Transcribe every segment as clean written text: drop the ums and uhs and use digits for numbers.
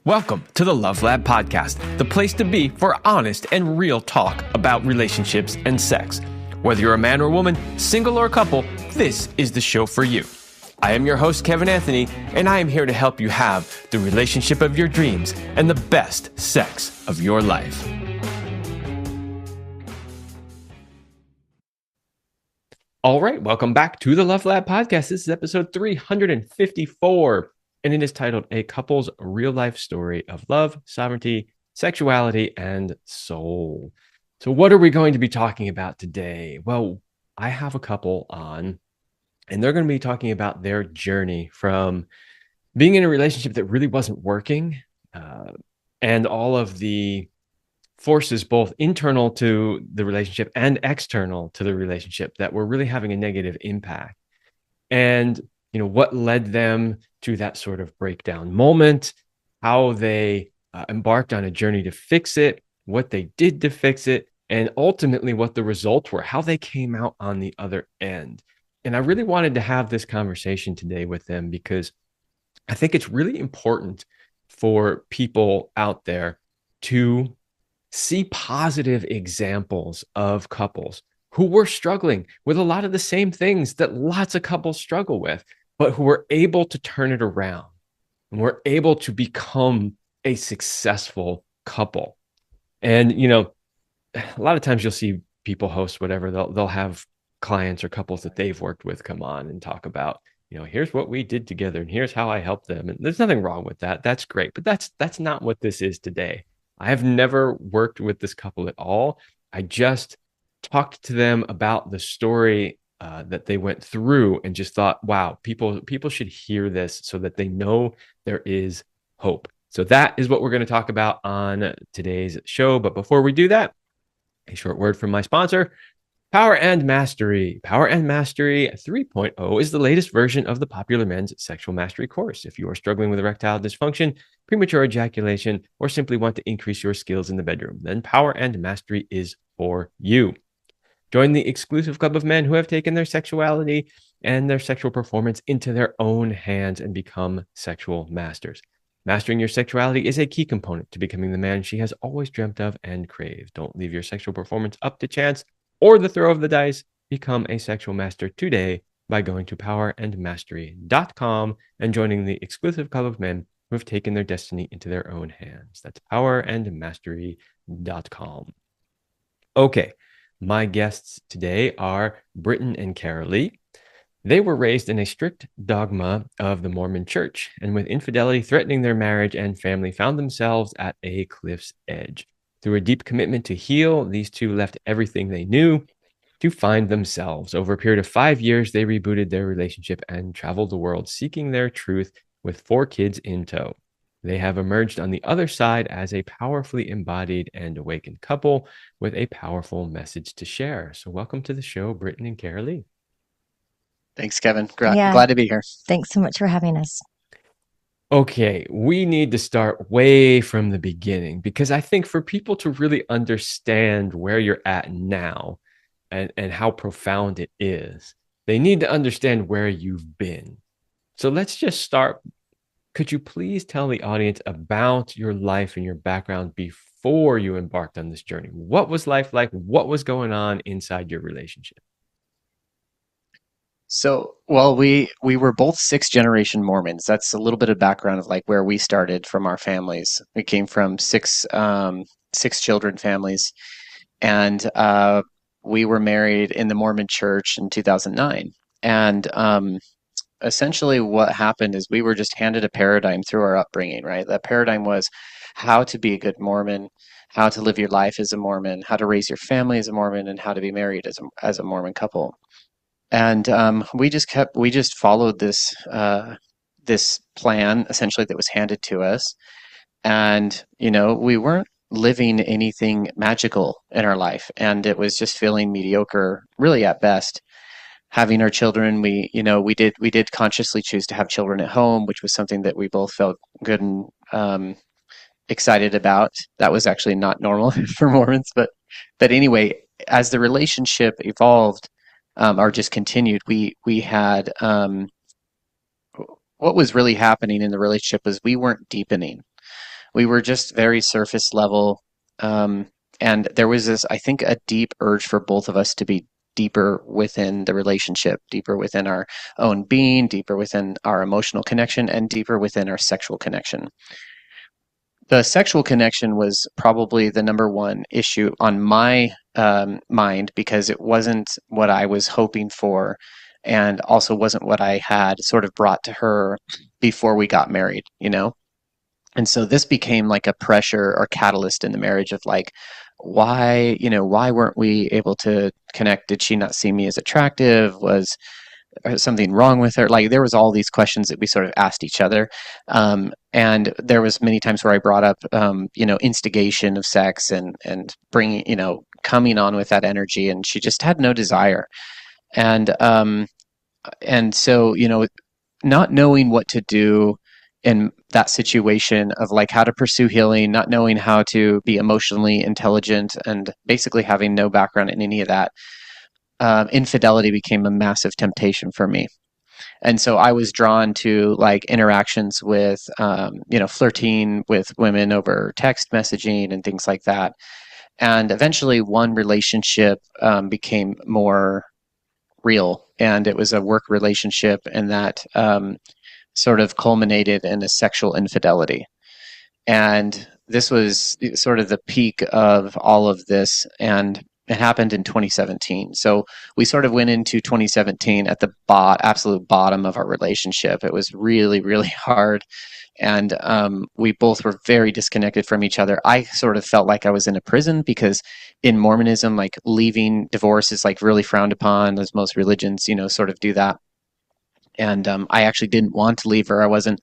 Welcome to the Love Lab Podcast, the place to be for honest and real talk about relationships and sex. Whether you're a man or woman, single or a couple, this is the show for you. I am your host, Kevin Anthony, and I am here to help you have the relationship of your dreams and the best sex of your life. All right, welcome back to the Love Lab Podcast. This is episode 354, and it is titled A Couple's Real Life Story of Love, Sovereignty, Sexuality, and Soul. So what are we going to be talking about today? Well, I have a couple on, and they're going to be talking about their journey from being in a relationship that really wasn't working, and all of the forces, both internal to the relationship and external to the relationship, that were really having a negative impact. And, you know, what led them to that sort of breakdown moment, how they embarked on a journey to fix it, what they did to fix it, and ultimately what the results were, how they came out on the other end. And I really wanted to have this conversation today with them because I think it's really important for people out there to see positive examples of couples who were struggling with a lot of the same things that lots of couples struggle with, but who were able to turn it around and were able to become a successful couple. And, you know, a lot of times you'll see people host whatever, they'll have clients or couples that they've worked with come on and talk about, you know, here's what we did together and here's how I helped them. And there's nothing wrong with that. That's great. But that's not what this is today. I have never worked with this couple at all. I just talked to them about the story that they went through and just thought, wow, people should hear this so that they know there is hope. So that is what we're going to talk about on today's show. But before we do that, a short word from my sponsor, Power and Mastery. Power and Mastery 3.0 is the latest version of the popular men's sexual mastery course. If you are struggling with erectile dysfunction, premature ejaculation, or simply want to increase your skills in the bedroom, then Power and Mastery is for you. Join the exclusive club of men who have taken their sexuality and their sexual performance into their own hands and become sexual masters. Mastering your sexuality is a key component to becoming the man she has always dreamt of and craved. Don't leave your sexual performance up to chance or the throw of the dice. Become a sexual master today by going to powerandmastery.com and joining the exclusive club of men who have taken their destiny into their own hands. That's powerandmastery.com. Okay, my guests today are Britton and Carolee. They were raised in a strict dogma of the Mormon Church, and with infidelity threatening their marriage and family, found themselves at a cliff's edge. Through a deep commitment to heal, these two left everything they knew to find themselves. Over a period of 5 years, they rebooted their relationship and traveled the world seeking their truth with 4 kids in tow. They have emerged on the other side as a powerfully embodied and awakened couple with a powerful message to share. So welcome to the show, Britton and Carolee. Thanks, Kevin. Glad to be here. Thanks so much for having us. Okay, we need to start way from the beginning because I think for people to really understand where you're at now and how profound it is, they need to understand where you've been. So let's just start. Could you please tell the audience about your life and your background before you embarked on this journey? What was life like? What was going on inside your relationship? So, well, we were both 6th-generation Mormons. That's a little bit of background of like where we started from our families. We came from six children families, and we were married in the Mormon Church in 2009. And essentially, what happened is we were just handed a paradigm through our upbringing. Right, that paradigm was how to be a good Mormon, how to live your life as a Mormon, how to raise your family as a Mormon, and how to be married as a Mormon couple. And we just followed this plan essentially that was handed to us, and you know, we weren't living anything magical in our life, and it was just feeling mediocre, really at best. Having our children, we did consciously choose to have children at home, which was something that we both felt good and excited about. That was actually not normal for Mormons, but anyway, as the relationship evolved. Or just continued, we had what was really happening in the relationship was we weren't deepening. We were just very surface level. Um, and there was this, I think, a deep urge for both of us to be deeper within the relationship, deeper within our own being, deeper within our emotional connection, and deeper within our sexual connection. The sexual connection was probably the number one issue on my mind because it wasn't what I was hoping for, and also wasn't what I had sort of brought to her before we got married, you know? And so this became like a pressure or catalyst in the marriage of like, why weren't we able to connect? Did she not see me as attractive? Was something wrong with her? Like there was all these questions that we sort of asked each other. And there was many times where I brought up, instigation of sex and bringing, coming on with that energy, and she just had no desire. And so, not knowing what to do in that situation of like how to pursue healing, not knowing how to be emotionally intelligent, and basically having no background in any of that, infidelity became a massive temptation for me. And so I was drawn to like interactions with, flirting with women over text messaging and things like that. And eventually, one relationship became more real, and it was a work relationship, and that sort of culminated in a sexual infidelity. And this was sort of the peak of all of this, and it happened in 2017. So we sort of went into 2017 at the absolute bottom of our relationship. It was really, really hard, and we both were very disconnected from each other. I sort of felt like I was in a prison because in Mormonism, like leaving divorce is like really frowned upon, as most religions, sort of do that. And I actually didn't want to leave her. I wasn't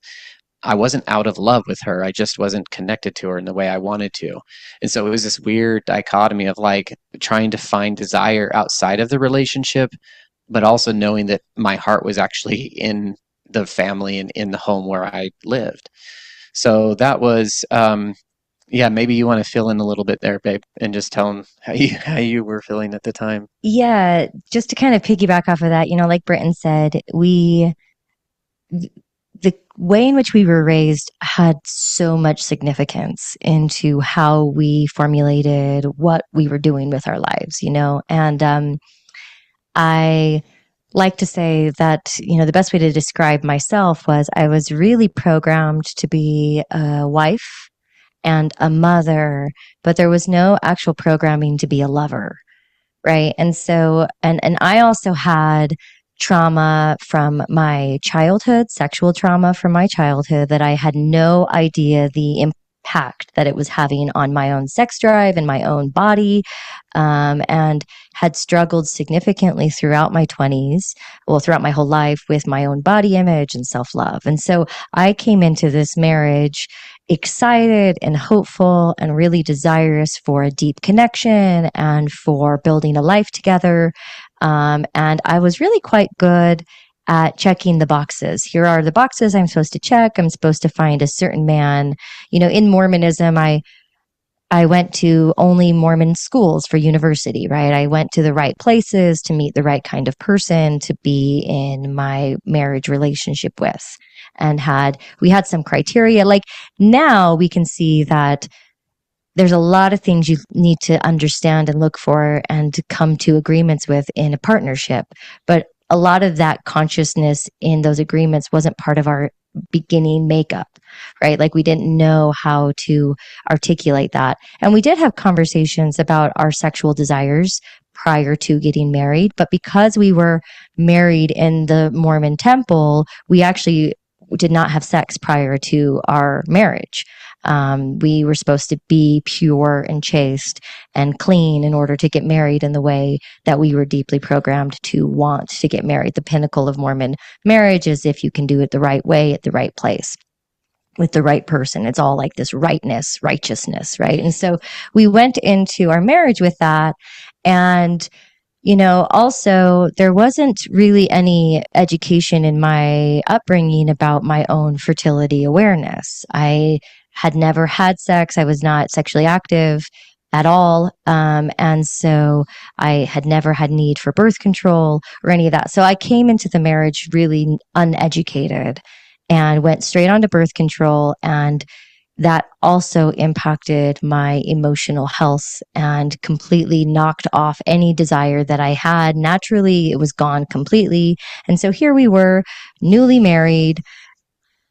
out of love with her. I just wasn't connected to her in the way I wanted to. And so it was this weird dichotomy of like trying to find desire outside of the relationship, but also knowing that my heart was actually in the family and in the home where I lived. So that was, yeah, maybe you want to fill in a little bit there, babe, and just tell them how you were feeling at the time. Yeah, just to kind of piggyback off of that, like Britton said, the way in which we were raised had so much significance into how we formulated what we were doing with our lives. And I like to say that, the best way to describe myself was I was really programmed to be a wife and a mother, but there was no actual programming to be a lover. Right. And so, and I also had trauma from my childhood, sexual trauma from my childhood that I had no idea the impact that it was having on my own sex drive and my own body, and had struggled significantly throughout my 20s, well, throughout my whole life with my own body image and self love. And so I came into this marriage excited and hopeful and really desirous for a deep connection and for building a life together. And I was really quite good at checking the boxes. Here are the boxes I'm supposed to check. I'm supposed to find a certain man. In Mormonism, I went to only Mormon schools for university, right? I went to the right places to meet the right kind of person to be in my marriage relationship with. And we had some criteria. Like now we can see that there's a lot of things you need to understand and look for and to come to agreements with in a partnership. But a lot of that consciousness in those agreements wasn't part of our beginning makeup, right? Like we didn't know how to articulate that. And we did have conversations about our sexual desires prior to getting married. But because we were married in the Mormon temple, we actually did not have sex prior to our marriage. We were supposed to be pure and chaste and clean in order to get married in the way that we were deeply programmed to want to get married. The pinnacle of Mormon marriage is if you can do it the right way at the right place with the right person. It's all like this righteousness, right? And so we went into our marriage with that. And also there wasn't really any education in my upbringing about my own fertility awareness. I had never had sex. I was not sexually active at all. And so I had never had need for birth control or any of that. So I came into the marriage really uneducated and went straight onto birth control. And that also impacted my emotional health and completely knocked off any desire that I had. Naturally, it was gone completely. And so here we were, newly married,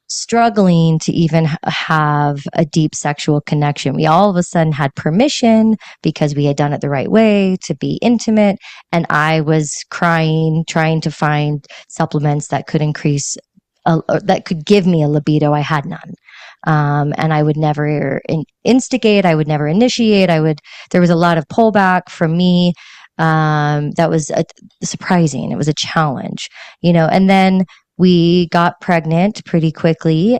struggling to even have a deep sexual connection. We all of a sudden had permission because we had done it the right way to be intimate. And I was crying, trying to find supplements that could increase, that could give me a libido. I had none. And I would never instigate. I would never initiate. There was a lot of pullback from me. That was surprising. It was a challenge, and then we got pregnant pretty quickly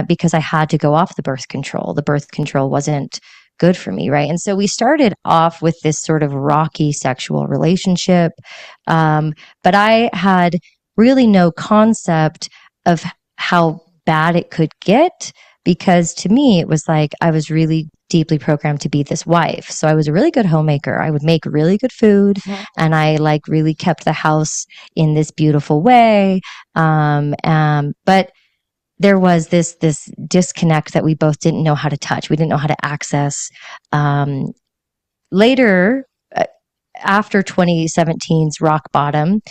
because I had to go off the birth control. The birth control wasn't good for me, right? And so we started off with this sort of rocky sexual relationship. But I had really no concept of how bad it could get, because to me, it was like I was really deeply programmed to be this wife. So I was a really good homemaker. I would make really good food, and I like really kept the house in this beautiful way. But there was this disconnect that we both didn't know how to touch. We didn't know how to access. Later, after 2017's rock bottom,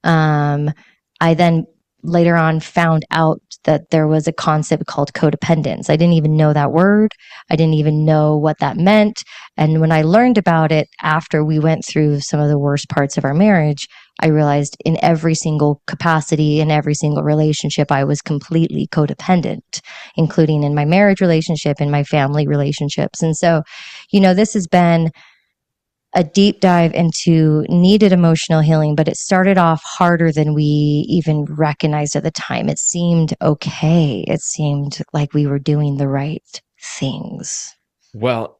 I then later on found out that there was a concept called codependence. I didn't even know that word. I didn't even know what that meant. And when I learned about it after we went through some of the worst parts of our marriage, I realized in every single capacity, in every single relationship, I was completely codependent, including in my marriage relationship, in my family relationships. And so, this has been a deep dive into needed emotional healing, but it started off harder than we even recognized at the time. It seemed okay. It seemed like we were doing the right things. Well,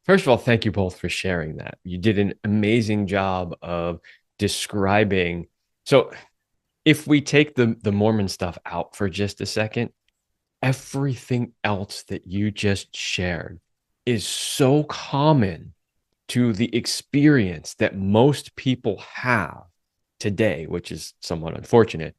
first of all, thank you both for sharing that. You did an amazing job of describing. So if we take the Mormon stuff out for just a second, everything else that you just shared is so common to the experience that most people have today, which is somewhat unfortunate,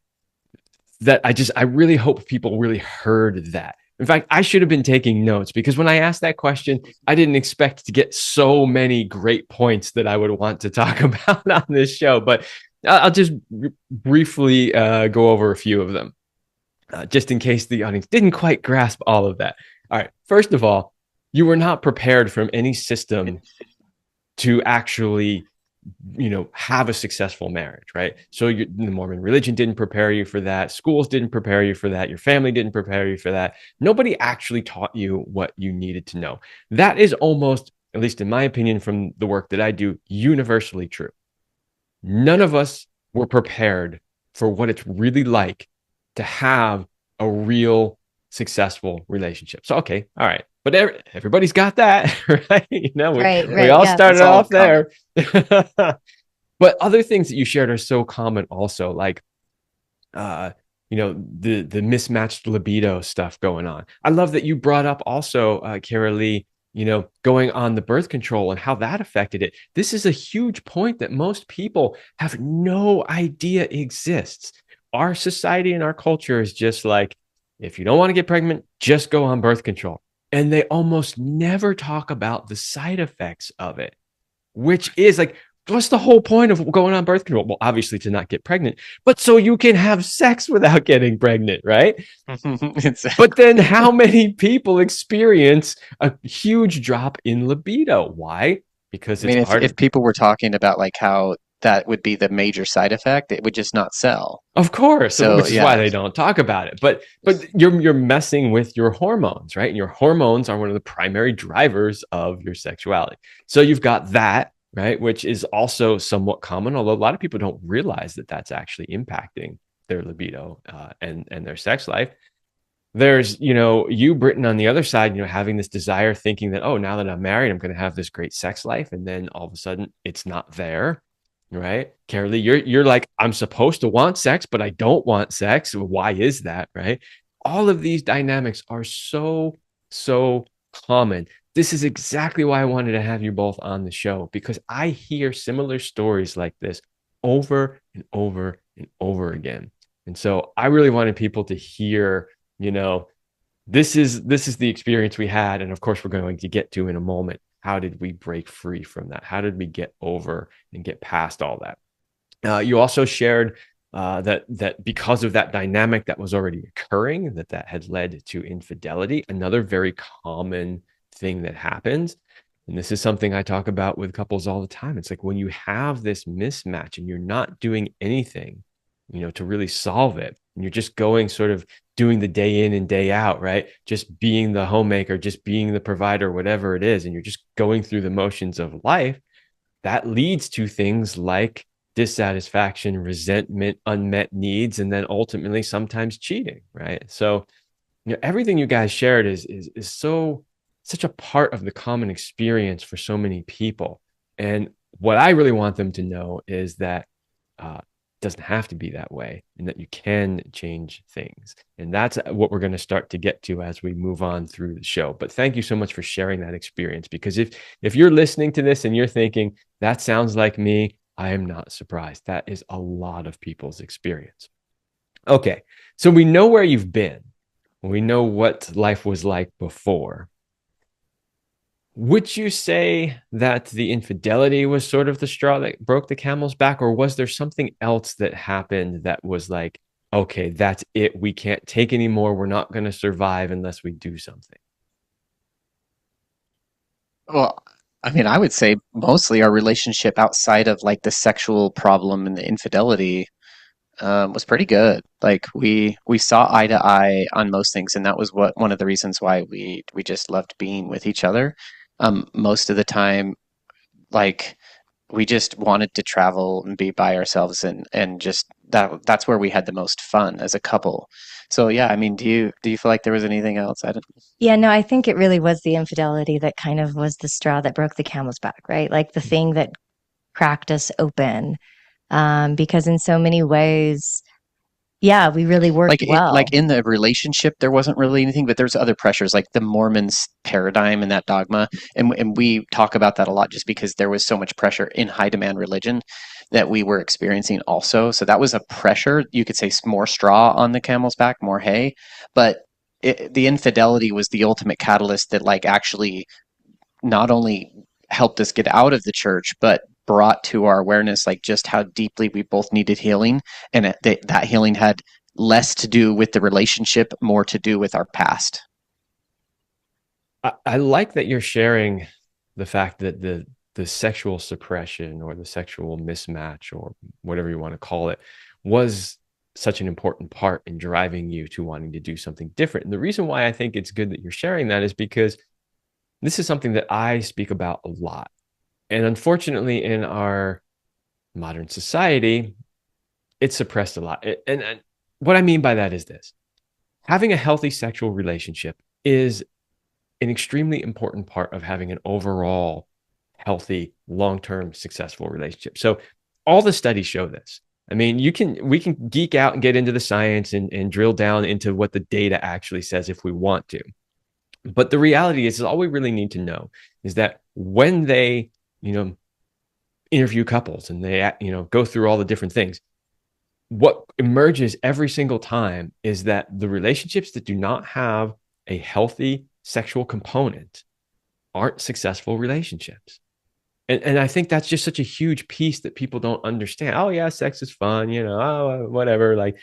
that I really hope people really heard that. In fact, I should have been taking notes, because when I asked that question, I didn't expect to get so many great points that I would want to talk about on this show, but I'll just briefly go over a few of them, just in case the audience didn't quite grasp all of that. All right. First of all, you were not prepared from any system to actually, have a successful marriage, right? So the Mormon religion didn't prepare you for that. Schools didn't prepare you for that. Your family didn't prepare you for that. Nobody actually taught you what you needed to know. That is almost, at least in my opinion, from the work that I do, universally true. None of us were prepared for what it's really like to have a real successful relationship. So, okay, all right. But everybody's got that, right? We all Yeah. started off there. But other things that you shared are so common also, like, the mismatched libido stuff going on. I love that you brought up also, Carolee, going on the birth control and how that affected it. This is a huge point that most people have no idea exists. Our society and our culture is just like, if you don't want to get pregnant, just go on birth control. And they almost never talk about the side effects of it, which is like, what's the whole point of going on birth control? Well, obviously to not get pregnant, but so you can have sex without getting pregnant, right? Exactly. But then how many people experience a huge drop in libido? Why? Because I mean, it's hard. if people were talking about like how that would be the major side effect, it would just not sell. Of course, So which is why they don't talk about it. But you're messing with your hormones, right? And your hormones are one of the primary drivers of your sexuality. So you've got that, right, which is also somewhat common, although a lot of people don't realize that that's actually impacting their libido and their sex life. There's, you, Britton, on the other side, having this desire, thinking that, oh, now that I'm married, I'm going to have this great sex life. And then all of a sudden it's not there, right? Carolee, you're like, I'm supposed to want sex, but I don't want sex. Why is that, right? All of these dynamics are so, so common. This is exactly why I wanted to have you both on the show, because I hear similar stories like this over and over and over again. And so I really wanted people to hear, this is the experience we had, and of course we're going to get to in a moment. How did we break free from that? How did we get over and get past all that? You also shared that because of that dynamic that was already occurring, that had led to infidelity, another very common thing that happens. And this is something I talk about with couples all the time. It's like when you have this mismatch and you're not doing anything, to really solve it, and you're just going sort of doing the day in and day out, right? Just being the homemaker, just being the provider, whatever it is, and you're just going through the motions of life, that leads to things like dissatisfaction, resentment, unmet needs, and then ultimately sometimes cheating, right? So, everything you guys shared is such a part of the common experience for so many people. And what I really want them to know is that it doesn't have to be that way, and that you can change things. And that's what we're going to start to get to as we move on through the show. But thank you so much for sharing that experience, because if you're listening to this and you're thinking, that sounds like me, I am not surprised. That is a lot of people's experience. Okay, so we know where you've been. We know what life was like before. Would you say that the infidelity was sort of the straw that broke the camel's back, or was there something else that happened that was like, okay, that's it, we can't take anymore, we're not going to survive unless we do something? Well, I mean, I would say mostly our relationship outside of like the sexual problem and the infidelity was pretty good. Like we saw eye to eye on most things, and that was what one of the reasons why we just loved being with each other. Most of the time, like we just wanted to travel and be by ourselves, and just that's where we had the most fun as a couple. So yeah, I mean, do you feel like there was anything else? I don't. Yeah, no, I think it really was the infidelity that kind of was the straw that broke the camel's back, right? Like the thing that cracked us open. Because in so many ways, yeah, we really worked Like well. in the relationship there wasn't really anything, but there's other pressures like the Mormons paradigm and that dogma, and we talk about that a lot just because there was so much pressure in high demand religion that we were experiencing also. So that was a pressure, you could say, more straw on the camel's back, more hay. But the infidelity was the ultimate catalyst that like actually not only helped us get out of the church, but brought to our awareness like just how deeply we both needed healing, and that healing had less to do with the relationship, more to do with our past. I like that you're sharing the fact that the sexual suppression or the sexual mismatch or whatever you want to call it was such an important part in driving you to wanting to do something different. And the reason why I think it's good that you're sharing that is because this is something that I speak about a lot. And unfortunately, in our modern society, it's suppressed a lot. And what I mean by that is this: having a healthy sexual relationship is an extremely important part of having an overall healthy, long-term, successful relationship. So all the studies show this. I mean, we can geek out and get into the science and drill down into what the data actually says if we want to. But the reality is all we really need to know is that when they, interview couples and they, go through all the different things, what emerges every single time is that the relationships that do not have a healthy sexual component aren't successful relationships. And I think that's just such a huge piece that people don't understand. Oh yeah, sex is fun, oh, whatever. Like,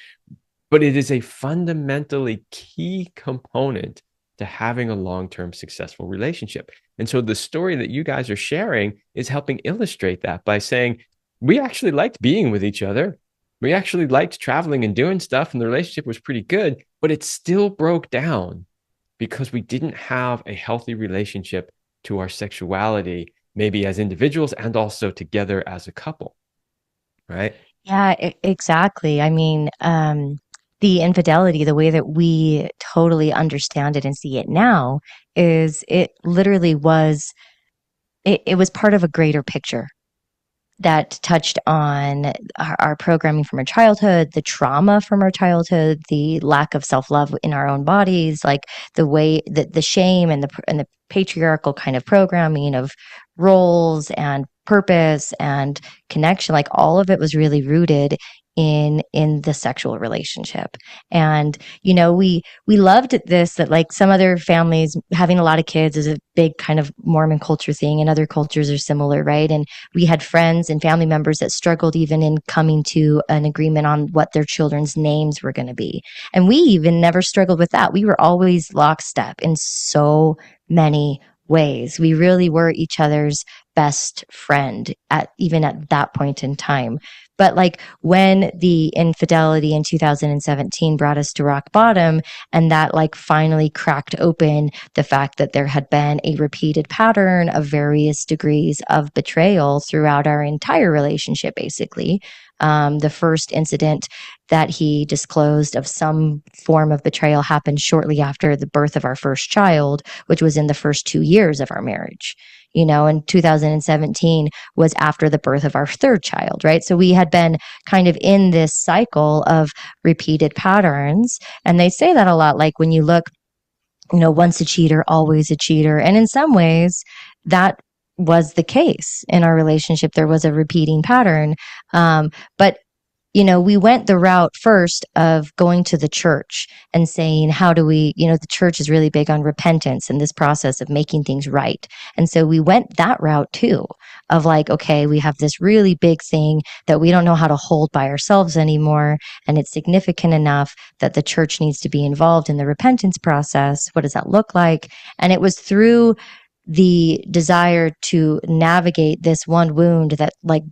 but it is a fundamentally key component to having a long-term successful relationship. And so the story that you guys are sharing is helping illustrate that by saying, we actually liked being with each other. We actually liked traveling and doing stuff, and the relationship was pretty good, but it still broke down because we didn't have a healthy relationship to our sexuality, maybe as individuals and also together as a couple, right? Yeah, exactly. I mean, the infidelity, the way that we totally understand it and see it now, is it literally was, it was part of a greater picture that touched on our programming from our childhood, the trauma from our childhood, the lack of self-love in our own bodies, like the way that the shame and the patriarchal kind of programming of roles and purpose and connection, like all of it was really rooted in the sexual relationship. And we loved this, that like some other families, having a lot of kids is a big kind of Mormon culture thing, and other cultures are similar, right? And we had friends and family members that struggled even in coming to an agreement on what their children's names were going to be. And we even never struggled with that. We were always lockstep in so many ways. We really were each other's best friend even at that point in time. But like when the infidelity in 2017 brought us to rock bottom, and that like finally cracked open the fact that there had been a repeated pattern of various degrees of betrayal throughout our entire relationship, basically. The first incident that he disclosed of some form of betrayal happened shortly after the birth of our first child, which was in the first 2 years of our marriage. And 2017 was after the birth of our third child, right? So we had been kind of in this cycle of repeated patterns. And they say that a lot, like when you look, once a cheater, always a cheater. And in some ways, that was the case in our relationship. There was a repeating pattern. But we went the route first of going to the church and saying, how do we, the church is really big on repentance and this process of making things right. And so we went that route too, of like, okay, we have this really big thing that we don't know how to hold by ourselves anymore. And it's significant enough that the church needs to be involved in the repentance process. What does that look like? And it was through the desire to navigate this one wound that like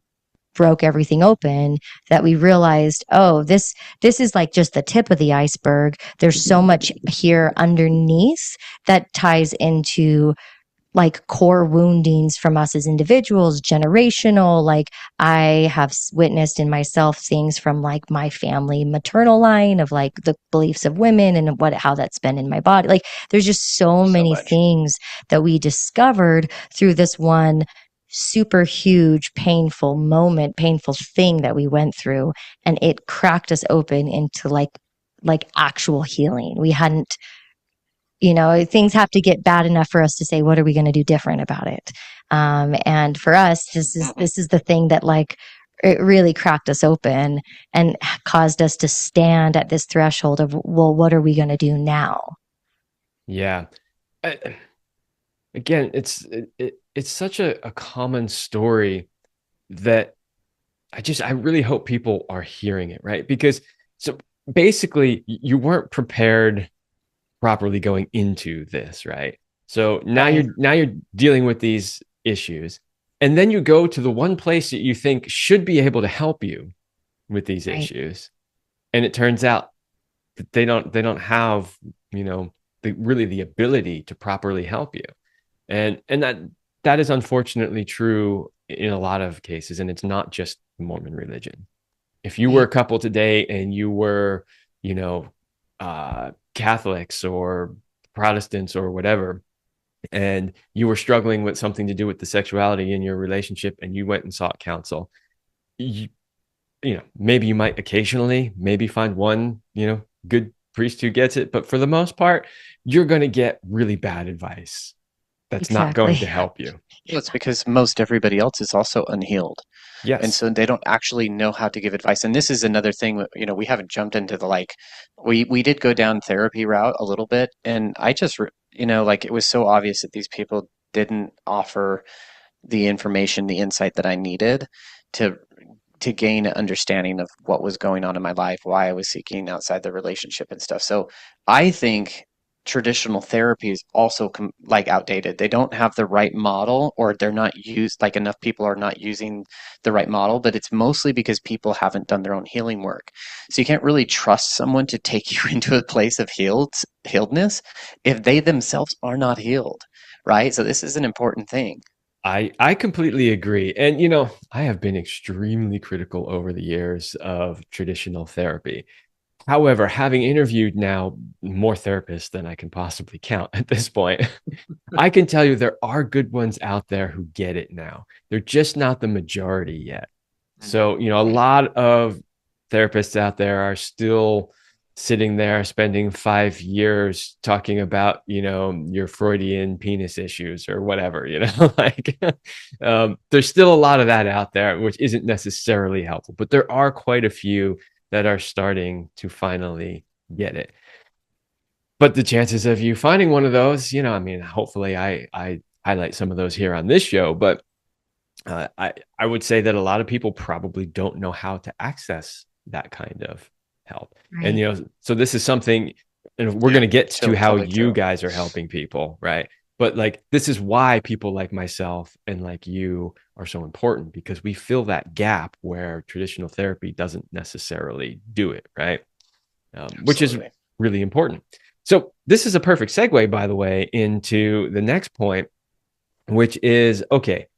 broke everything open, that we realized, oh, this is like just the tip of the iceberg. There's so much here underneath that ties into like core woundings from us as individuals, generational. Like I have witnessed in myself things from like my family maternal line of like the beliefs of women and how that's been in my body. Like there's just so many things that we discovered through this one super huge, painful thing that we went through. And it cracked us open into like actual healing. We hadn't, things have to get bad enough for us to say, what are we going to do different about it? And for us, this is the thing that like, it really cracked us open and caused us to stand at this threshold of, well, what are we going to do now? Yeah. Again, it's such a common story that I really hope people are hearing it, right? Because so basically you weren't prepared properly going into this, right? So now you're dealing with these issues, and then you go to the one place that you think should be able to help you with these issues, and it turns out that they don't have, the ability to properly help you. And that is unfortunately true in a lot of cases, and it's not just Mormon religion. If you were a couple today and you were, Catholics or Protestants or whatever, and you were struggling with something to do with the sexuality in your relationship, and you went and sought counsel, maybe you might occasionally maybe find one, good priest who gets it, but for the most part, you're going to get really bad advice that's not going to help you. Well, it's because most everybody else is also unhealed. Yes. And so they don't actually know how to give advice. And this is another thing, we haven't jumped into the like, we did go down therapy route a little bit. And I just, like it was so obvious that these people didn't offer the information, the insight that I needed to gain an understanding of what was going on in my life, why I was seeking outside the relationship and stuff. So I think traditional therapy is also like outdated. They don't have the right model, or they're not used, like enough people are not using the right model, but it's mostly because people haven't done their own healing work. So you can't really trust someone to take you into a place of healedness if they themselves are not healed, right? So this is an important thing. I completely agree. And, I have been extremely critical over the years of traditional therapy. However, having interviewed now more therapists than I can possibly count at this point, I can tell you there are good ones out there who get it now. They're just not the majority yet. So, a lot of therapists out there are still sitting there spending 5 years talking about, your Freudian penis issues or whatever, like there's still a lot of that out there, which isn't necessarily helpful, but there are quite a few that are starting to finally get it. But the chances of you finding one of those, I mean, hopefully I highlight some of those here on this show, but I would say that a lot of people probably don't know how to access that kind of help. And, Right. so this is something, and we're Yeah, going to get to how totally you true. guys are helping people, right? But like, this is why people like myself and like you are so important, because we fill that gap where traditional therapy doesn't necessarily do it, right? Which is Absolutely. really important. So this is a perfect segue, by the way, into the next point, which is, okay,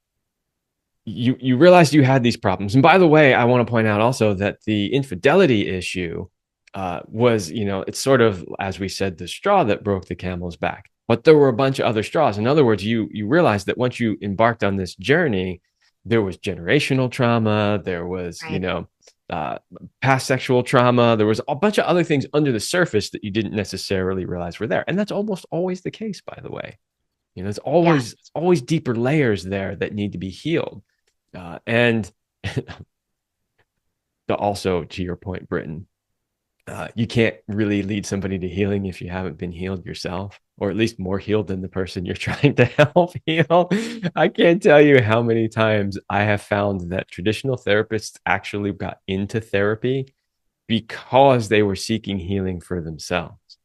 you realized you had these problems. And by the way, I want to point out also that the infidelity issue was, it's sort of, as we said, the straw that broke the camel's back. But there were a bunch of other straws. In other words, you realized that once you embarked on this journey, there was generational trauma, there was, Right. uh, past sexual trauma, there was a bunch of other things under the surface that you didn't necessarily realize were there. And that's almost always the case, by the way. There's Yeah. always deeper layers there that need to be healed. And also, to your point, Britton, you can't really lead somebody to healing if you haven't been healed yourself, or at least more healed than the person you're trying to help heal. I can't tell you how many times I have found that traditional therapists actually got into therapy because they were seeking healing for themselves.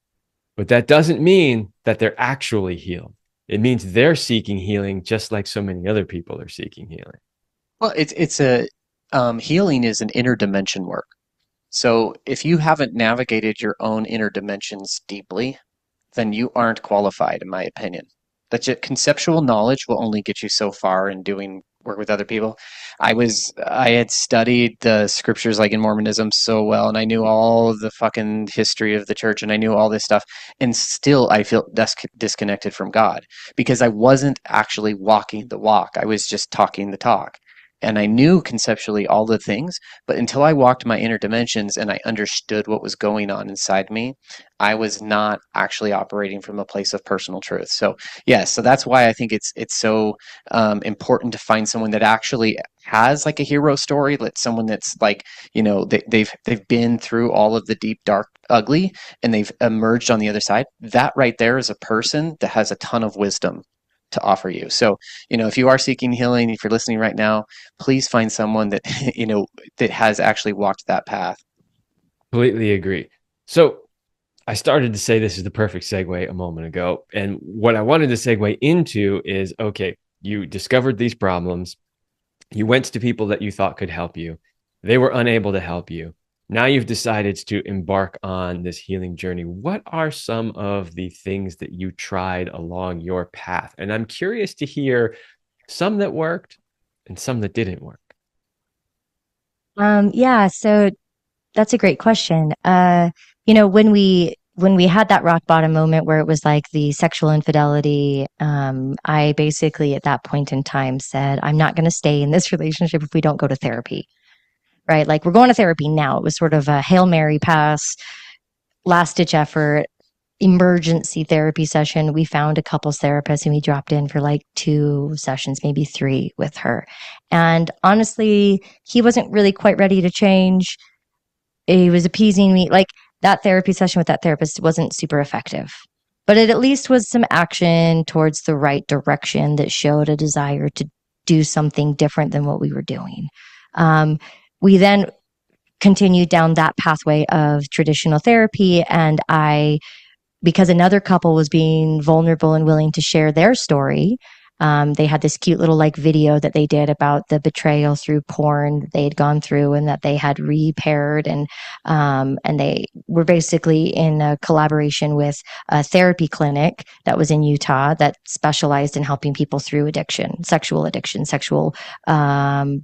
But that doesn't mean that they're actually healed. It means they're seeking healing just like so many other people are seeking healing. Well, it's a healing is an inner dimension work. So if you haven't navigated your own inner dimensions deeply, then you aren't qualified, in my opinion. That conceptual knowledge will only get you so far in doing work with other people. I had studied the scriptures like in Mormonism so well, and I knew all the fucking history of the church, and I knew all this stuff, and still I feel disconnected from God because I wasn't actually walking the walk. I was just talking the talk. And I knew conceptually all the things, but until I walked my inner dimensions and I understood what was going on inside me, I was not actually operating from a place of personal truth. So yes, so that's why I think it's so important to find someone that actually has like a hero story, like someone that's like they've been through all of the deep, dark, ugly, and they've emerged on the other side. That right there is a person that has a ton of wisdom to offer you. So if you are seeking healing, if you're listening right now, please find someone that that has actually walked that path. Completely agree. So I started to say this is the perfect segue a moment ago. And what I wanted to segue into is, okay, you discovered these problems. You went to people that you thought could help you. They were unable to help you. Now you've decided to embark on this healing journey. What are some of the things that you tried along your path? And I'm curious to hear some that worked and some that didn't work. Yeah, so that's a great question. When we had that rock bottom moment where it was like the sexual infidelity, I basically at that point in time said, I'm not going to stay in this relationship if we don't go to therapy, right? Like we're going to therapy now. It was sort of a Hail Mary pass, last ditch effort, emergency therapy session. We found a couples therapist and we dropped in for like 2 sessions, maybe 3 with her. And honestly, he wasn't really quite ready to change. He was appeasing me. Like that therapy session with that therapist wasn't super effective, but it at least was some action towards the right direction that showed a desire to do something different than what we were doing. We then continued down that pathway of traditional therapy, and because another couple was being vulnerable and willing to share their story. They had this cute little like video that they did about the betrayal through porn they had gone through and that they had repaired, and they were basically in a collaboration with a therapy clinic that was in Utah that specialized in helping people through addiction, sexual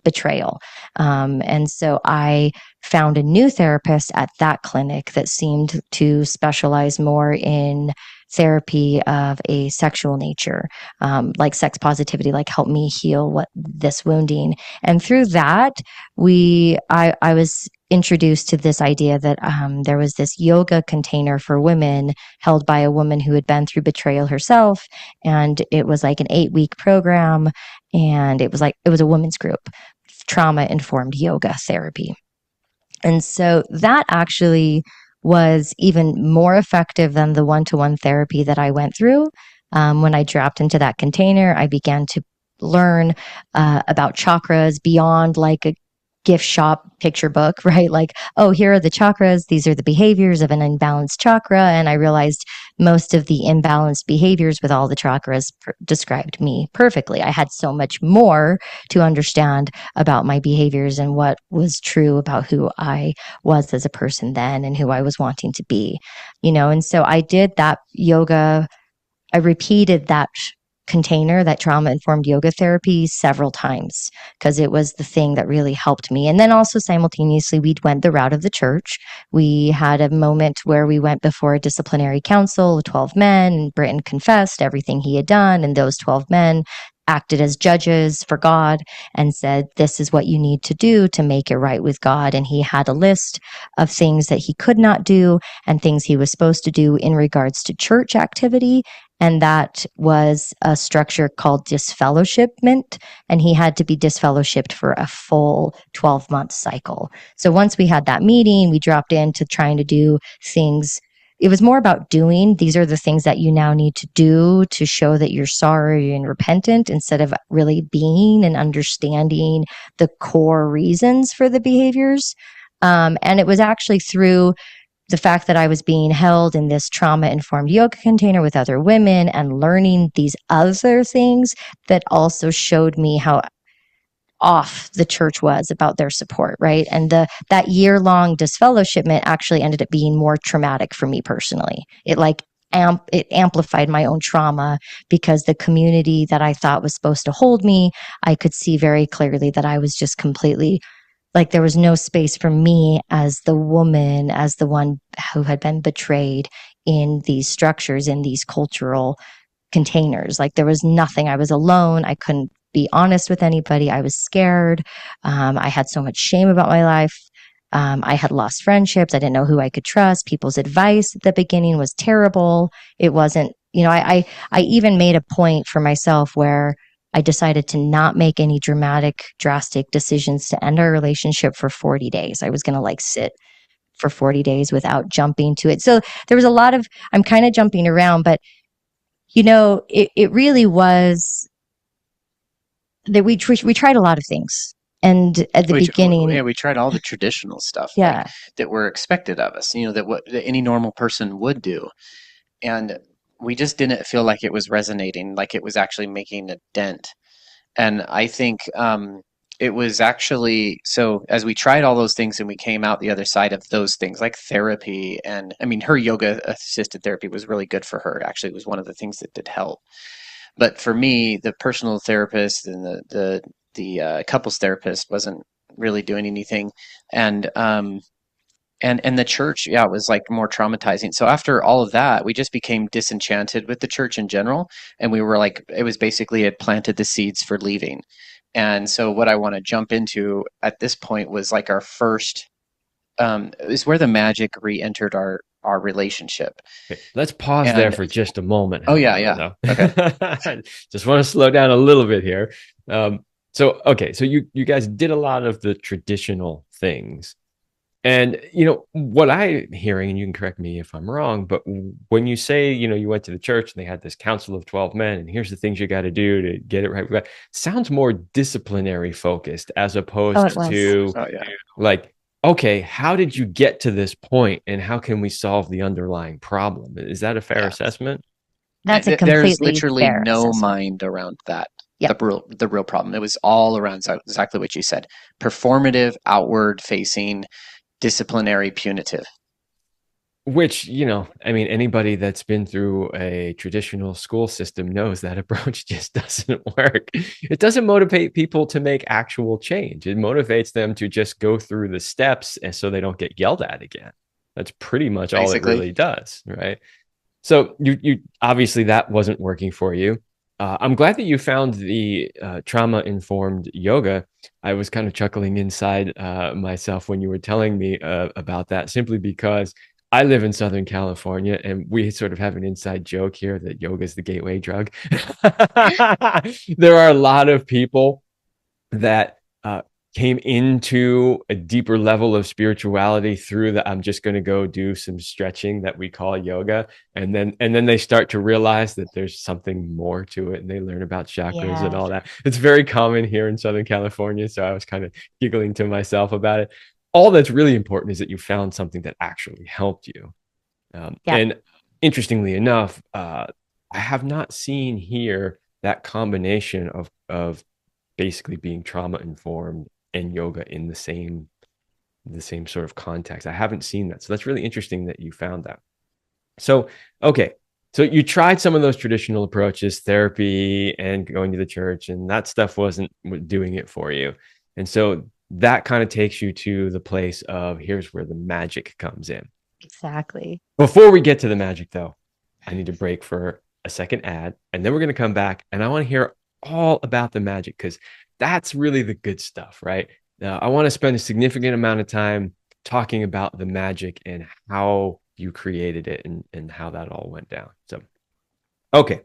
betrayal. And so I found a new therapist at that clinic that seemed to specialize more in therapy of a sexual nature, like sex positivity, like help me heal what this wounding. And through that, I was introduced to this idea that there was this yoga container for women held by a woman who had been through betrayal herself. And it was like an 8-week program. And it was a women's group, trauma informed yoga therapy. And so that actually was even more effective than the one-to-one therapy that I went through. When I dropped into that container, I began to learn about chakras beyond like a gift shop picture book, right? Like, oh, here are the chakras. These are the behaviors of an imbalanced chakra. And I realized most of the imbalanced behaviors with all the chakras described me perfectly. I had so much more to understand about my behaviors and what was true about who I was as a person then and who I was wanting to be, and so I did that yoga. I repeated that container, that trauma informed yoga therapy, several times because it was the thing that really helped me. And then also simultaneously, we went the route of the church. We had a moment where we went before a disciplinary council of 12 men, and Britton confessed everything he had done. And those 12 men acted as judges for God and said, this is what you need to do to make it right with God. And he had a list of things that he could not do and things he was supposed to do in regards to church activity. And that was a structure called disfellowshipment. And he had to be disfellowshipped for a full 12-month cycle. So once we had that meeting, we dropped into trying to do things. It was more about doing. These are the things that you now need to do to show that you're sorry and repentant, instead of really being and understanding the core reasons for the behaviors. And it was actually through the fact that I was being held in this trauma-informed yoga container with other women and learning these other things that also showed me how off the church was about their support, right? And that year-long disfellowshipment actually ended up being more traumatic for me personally. It amplified my own trauma because the community that I thought was supposed to hold me, I could see very clearly that I was just completely, like, there was no space for me as the woman, as the one who had been betrayed in these structures, in these cultural containers. Like, there was nothing. I was alone. I couldn't be honest with anybody. I was scared. I had so much shame about my life. I had lost friendships. I didn't know who I could trust. People's advice at the beginning was terrible. It wasn't, I even made a point for myself where I decided to not make any drastic decisions to end our relationship for 40 days. I was going to sit for 40 days without jumping to it. So there was a lot of, I'm kind of jumping around, but it really was that we tried a lot of things. And at the beginning, we tried all the traditional stuff yeah, that were expected of us, that any normal person would do. And we just didn't feel like it was resonating, like it was actually making a dent. And I think it was actually, so as we tried all those things and we came out the other side of those things, like therapy, and I mean, her yoga assisted therapy was really good for her. Actually, it was one of the things that did help. But for me, the personal therapist and the couples therapist wasn't really doing anything. And the church, yeah, it was more traumatizing. So after all of that, we just became disenchanted with the church in general. And we were it was basically, it planted the seeds for leaving. And so what I want to jump into at this point was our first, is where the magic re-entered our relationship. Okay, let's pause there for just a moment. Oh, yeah. Okay. Just want to slow down a little bit here. So you guys did a lot of the traditional things. And, what I'm hearing, and you can correct me if I'm wrong, but when you say, you went to the church and they had this council of 12 men, and here's the things you got to do to get it right, sounds more disciplinary focused as opposed to okay, how did you get to this point and how can we solve the underlying problem? Is that a fair assessment? That's a completely There's literally fair no assessment. mind around that. Yep. The real problem. It was all around exactly what you said. Performative, outward facing, disciplinary, punitive. Which, anybody that's been through a traditional school system knows that approach just doesn't work. It doesn't motivate people to make actual change. It motivates them to just go through the steps and so they don't get yelled at again. That's pretty much all it really does, right? So you obviously that wasn't working for you. I'm glad that you found the trauma informed yoga. I was kind of chuckling inside myself when you were telling me about that, simply because I live in Southern California and we sort of have an inside joke here that yoga is the gateway drug. There are a lot of people that came into a deeper level of spirituality through the I'm just going to go do some stretching that we call yoga, and then they start to realize that there's something more to it, and they learn about chakras and Yeah. all that. It's very common here in Southern California, so I was kind of giggling to myself about it. All that's really important is that you found something that actually helped you. Yeah. And interestingly enough, I have not seen here that combination of basically being trauma informed and yoga in the same sort of context. I haven't seen that. So that's really interesting that you found that. So, okay. So you tried some of those traditional approaches, therapy and going to the church, and that stuff wasn't doing it for you. And so that kind of takes you to the place of here's where the magic comes in. Exactly. Before we get to the magic, though, I need to break for a second ad, and then we're going to come back, and I want to hear all about the magic because that's really the good stuff, right? I want to spend a significant amount of time talking about the magic and how you created it and how that all went down. So, okay.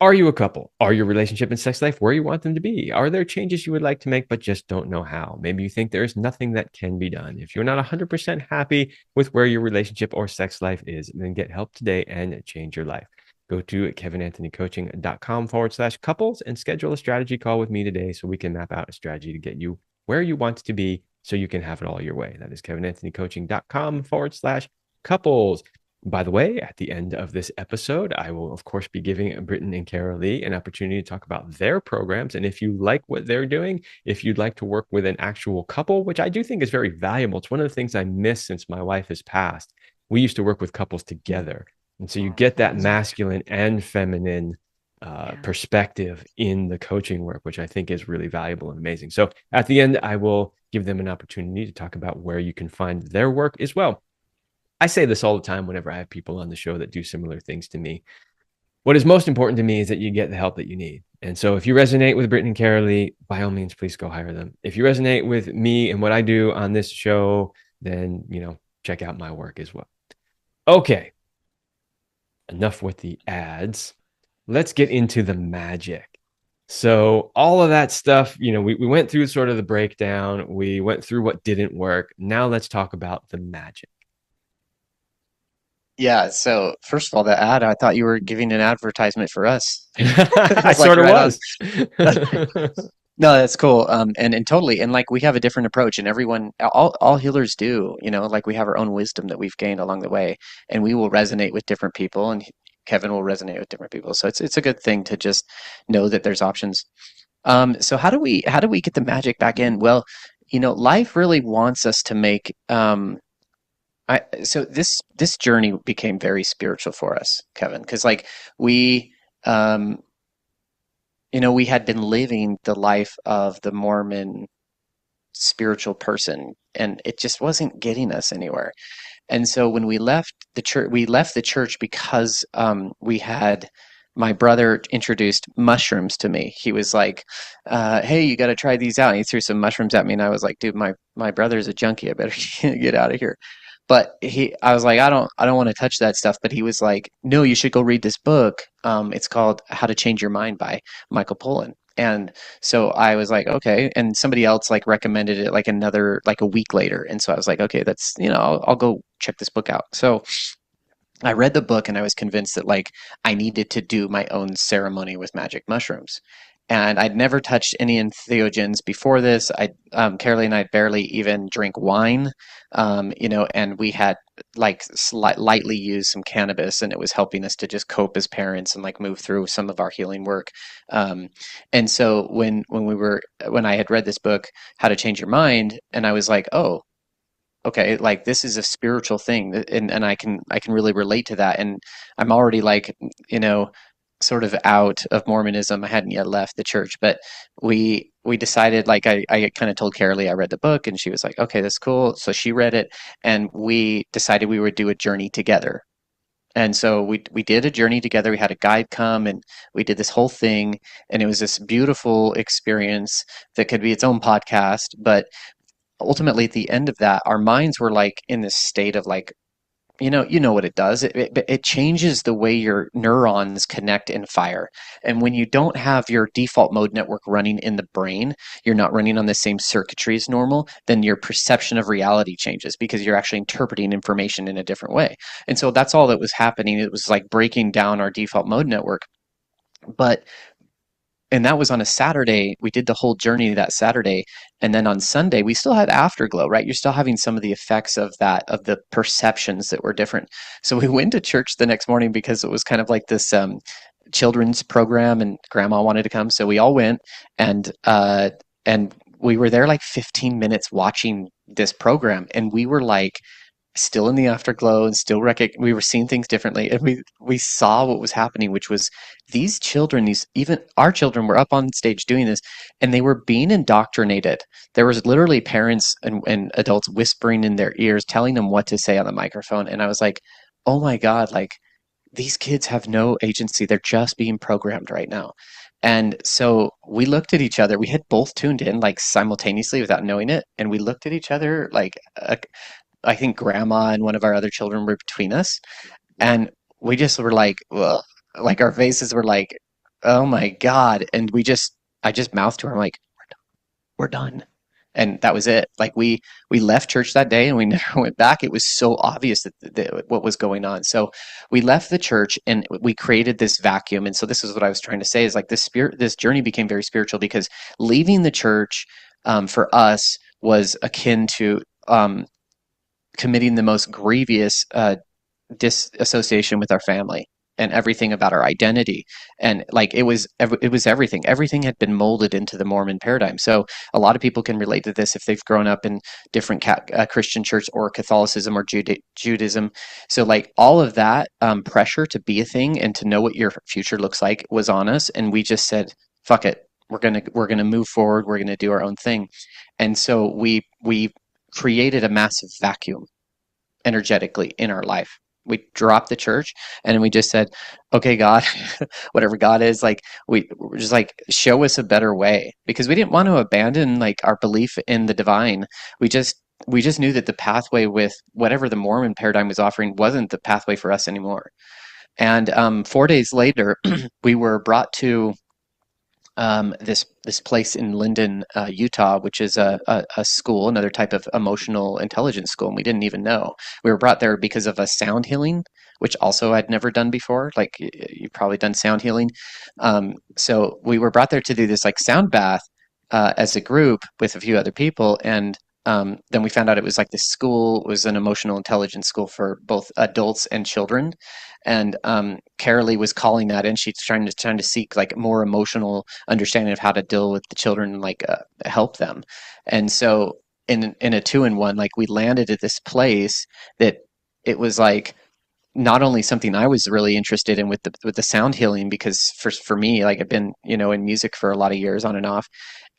Are you a couple? Are your relationship and sex life where you want them to be? Are there changes you would like to make but just don't know how? Maybe you think there is nothing that can be done. If you're not 100% happy with where your relationship or sex life is, then get help today and change your life. Go to kevinanthonycoaching.com/couples and schedule a strategy call with me today so we can map out a strategy to get you where you want to be so you can have it all your way. That is kevinanthonycoaching.com/couples. By the way, at the end of this episode, I will, of course, be giving Britton and Carolee an opportunity to talk about their programs. And if you like what they're doing, if you'd like to work with an actual couple, which I do think is very valuable, it's one of the things I miss since my wife has passed. We used to work with couples together. And so you get that masculine and feminine Yeah. perspective in the coaching work, which I think is really valuable and amazing. So at the end, I will give them an opportunity to talk about where you can find their work as well. I say this all the time whenever I have people on the show that do similar things to me. What is most important to me is that you get the help that you need. And so if you resonate with Britton and Carolee, by all means, please go hire them. If you resonate with me and what I do on this show, then, check out my work as well. Okay. Enough with the ads. Let's get into the magic. So all of that stuff, we went through sort of the breakdown. We went through what didn't work. Now let's talk about the magic. Yeah, so first of all, the ad, I thought you were giving an advertisement for us. I I was like, sort of right on. was. No, that's cool. And totally, and like we have a different approach, and everyone, all healers do, like we have our own wisdom that we've gained along the way, and we will resonate with different people, and Kevin will resonate with different people. So it's a good thing to just know that there's options. So how do we get the magic back in? Well, life really wants us to make so this journey became very spiritual for us, Kevin, because like we um we had been living the life of the Mormon spiritual person, and it just wasn't getting us anywhere. And so when we left the church because we had my brother introduced mushrooms to me. He was like, "Hey, you got to try these out." And he threw some mushrooms at me, and I was like, "Dude, my brother's a junkie. I better get out of here." But I was like, I don't want to touch that stuff. But he was like, "No, you should go read this book. It's called How to Change Your Mind by Michael Pollan." And so I was like, okay. And somebody else like recommended it like a week later. And so I was like, okay, that's, I'll go check this book out. So I read the book and I was convinced that like I needed to do my own ceremony with magic mushrooms. And I'd never touched any entheogens before this. Carolee and I barely even drink wine, and we had like lightly used some cannabis, and it was helping us to just cope as parents and like move through some of our healing work. Um, and so when I had read this book, How to Change Your Mind, and I was like, oh, okay, like this is a spiritual thing, and I can really relate to that. And I'm already like, you know sort of out of Mormonism. I hadn't yet left the church, but we decided, like, I kind of told Carolee I read the book, and she was like, okay, that's cool. So she read it, and we decided we would do a journey together. And so we did a journey together. We had a guide come and we did this whole thing, and it was this beautiful experience that could be its own podcast. But ultimately, at the end of that, our minds were like in this state of like, you know what it does. It changes the way your neurons connect and fire. And when you don't have your default mode network running in the brain, you're not running on the same circuitry as normal, then your perception of reality changes because you're actually interpreting information in a different way. And so that's all that was happening. It was like breaking down our default mode network. But and that was on a Saturday. We did the whole journey that Saturday, and then on Sunday we still had afterglow. Right, you're still having some of the effects of that, of the perceptions that were different. So we went to church the next morning because it was kind of like this children's program, and Grandma wanted to come, so we all went, and we were there like 15 minutes watching this program, and we were like still in the afterglow and still we were seeing things differently, and we saw what was happening, which was these children, these even our children were up on stage doing this, and they were being indoctrinated. There was literally parents and adults whispering in their ears telling them what to say on the microphone, and I was like, oh my god, like these kids have no agency. They're just being programmed right now. And so we looked at each other. We had both tuned in like simultaneously without knowing it, and we looked at each other like I think Grandma and one of our other children were between us, and we just were like, ugh. Like our faces were like, oh my God. And I just mouthed to her, I'm like, we're done. And that was it. Like we left church that day and we never went back. It was so obvious that what was going on. So we left the church and we created this vacuum. And so this is what I was trying to say is like this journey became very spiritual because leaving the church for us was akin to committing the most grievous disassociation with our family and everything about our identity. And like it was everything had been molded into the Mormon paradigm. So a lot of people can relate to this if they've grown up in different Christian church or Catholicism or Judaism. So like all of that pressure to be a thing and to know what your future looks like was on us, and we just said fuck it, we're gonna move forward, we're gonna do our own thing. And so we created a massive vacuum energetically in our life. We dropped the church and we just said, okay, God, whatever God is, like we're just like, show us a better way, because we didn't want to abandon like our belief in the divine. We just knew that the pathway with whatever the Mormon paradigm was offering wasn't the pathway for us anymore. And 4 days later, we were brought to this place in Linden, Utah, which is a school, another type of emotional intelligence school, and we didn't even know. We were brought there because of a sound healing, which also I'd never done before. Like you've probably done sound healing. So we were brought there to do this like sound bath as a group with a few other people, and then we found out it was like this school was an emotional intelligence school for both adults and children. And Carolee was calling that in. She's trying to seek like more emotional understanding of how to deal with the children and like help them. And so in a 2-in-1, like we landed at this place that it was like not only something I was really interested in with the sound healing, because for me, like I've been, in music for a lot of years on and off.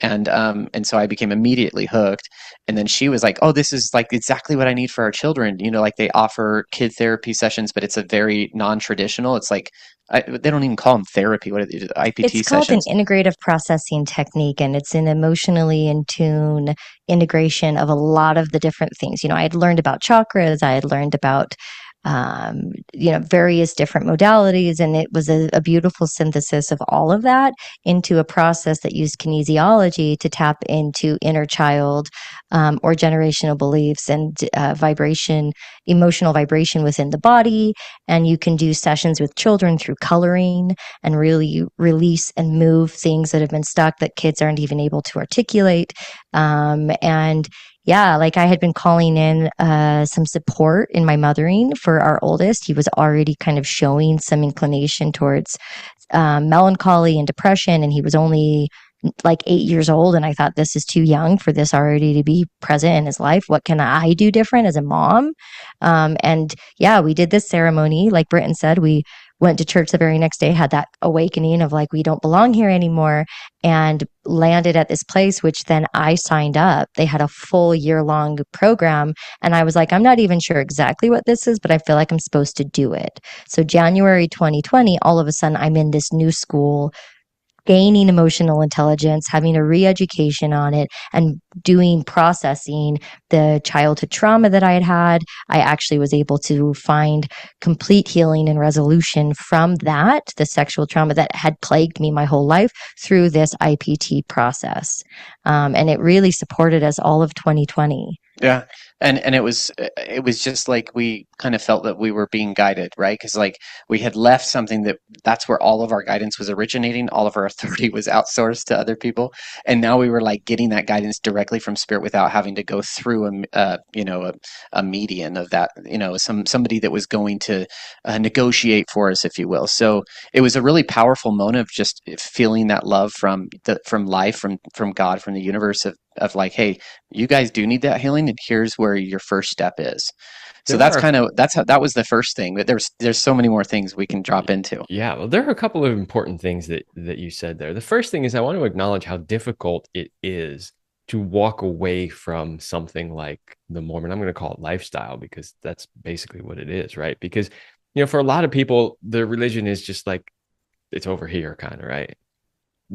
And so I became immediately hooked. And then she was like, oh, this is like exactly what I need for our children. Like they offer kid therapy sessions, but it's a very non-traditional. It's like, they don't even call them therapy. What are they? IPT It's called sessions. an integrative processing technique, and it's an emotionally in tune integration of a lot of the different things. I had learned about chakras, I had learned about various different modalities. And it was a beautiful synthesis of all of that into a process that used kinesiology to tap into inner child or generational beliefs and emotional vibration within the body. And you can do sessions with children through coloring and really release and move things that have been stuck that kids aren't even able to articulate. And yeah, like I had been calling in some support in my mothering for our oldest. He was already kind of showing some inclination towards melancholy and depression, and he was only like 8 years old. And I thought, this is too young for this already to be present in his life. What can I do different as a mom? And yeah, we did this ceremony. Like Britton said, we went to church the very next day, had that awakening of like, we don't belong here anymore, and landed at this place, which then I signed up. They had a full year long program. And I was like, I'm not even sure exactly what this is, but I feel like I'm supposed to do it. So January 2020, all of a sudden I'm in this new school, gaining emotional intelligence, having a re-education on it, and doing processing the childhood trauma that I had had. I actually was able to find complete healing and resolution from that, the sexual trauma that had plagued me my whole life, through this IPT process. And it really supported us all of 2020. Yeah. And it was just like we kind of felt that we were being guided, right? Because like we had left something that's where all of our guidance was originating, all of our authority was outsourced to other people, and now we were like getting that guidance directly from spirit without having to go through a median of that, somebody that was going to negotiate for us, if you will. So it was a really powerful moment of just feeling that love from life, from God, from the universe of like, hey, you guys do need that healing, and here's where your first step is. So There are that was the first thing, but there's so many more things we can drop into. Yeah, well, there are a couple of important things that you said there. The first thing is I want to acknowledge how difficult it is to walk away from something like the Mormon, I'm going to call it lifestyle, because that's basically what it is, right? Because, for a lot of people, the religion is just like it's over here, kind of, right?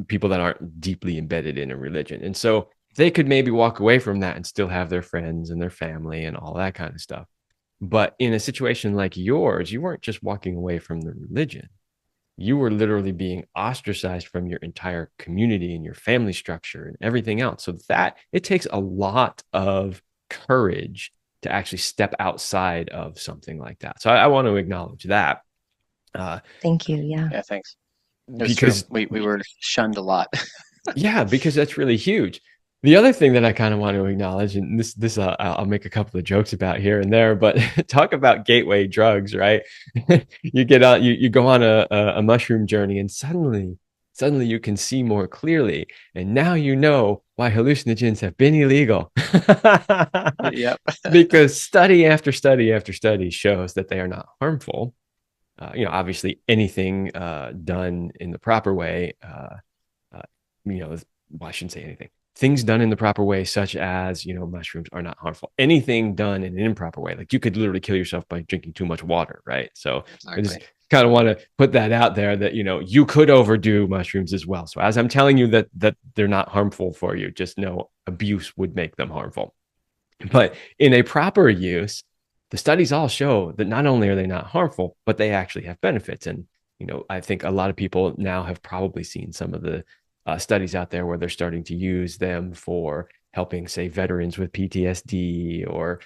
People that aren't deeply embedded in a religion. And so they could maybe walk away from that and still have their friends and their family and all that kind of stuff. But in a situation like yours, you weren't just walking away from the religion. You were literally being ostracized from your entire community and your family structure and everything else. So that it takes a lot of courage to actually step outside of something like that. So I want to acknowledge that. Thank you. Yeah. Yeah, thanks. It was true. Because We were shunned a lot. Yeah, because that's really huge. The other thing that I kind of want to acknowledge, and this I'll make a couple of jokes about here and there, but talk about gateway drugs, right? You get on, you go on a mushroom journey, and suddenly you can see more clearly, and now you know why hallucinogens have been illegal, Yep. because study after study after study shows that they are not harmful. Obviously anything done in the proper way. Uh, well, I shouldn't say anything. Things done in the proper way, such as, mushrooms are not harmful. Anything done in an improper way, like you could literally kill yourself by drinking too much water, right? So I just Exactly. kind of want to put that out there that, you could overdo mushrooms as well. So as I'm telling you that they're not harmful for you, just know abuse would make them harmful. But in a proper use, the studies all show that not only are they not harmful, but they actually have benefits. And, I think a lot of people now have probably seen some of the studies out there where they're starting to use them for helping, say, veterans with PTSD or,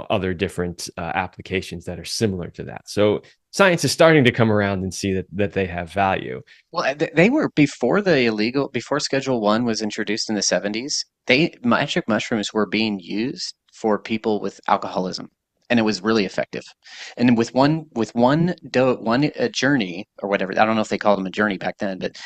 other different applications that are similar to that. So science is starting to come around and see that they have value. Well, they were before Schedule One was introduced in the 70s. Magic mushrooms were being used for people with alcoholism, and it was really effective. And with one journey or whatever, I don't know if they called them a journey back then, but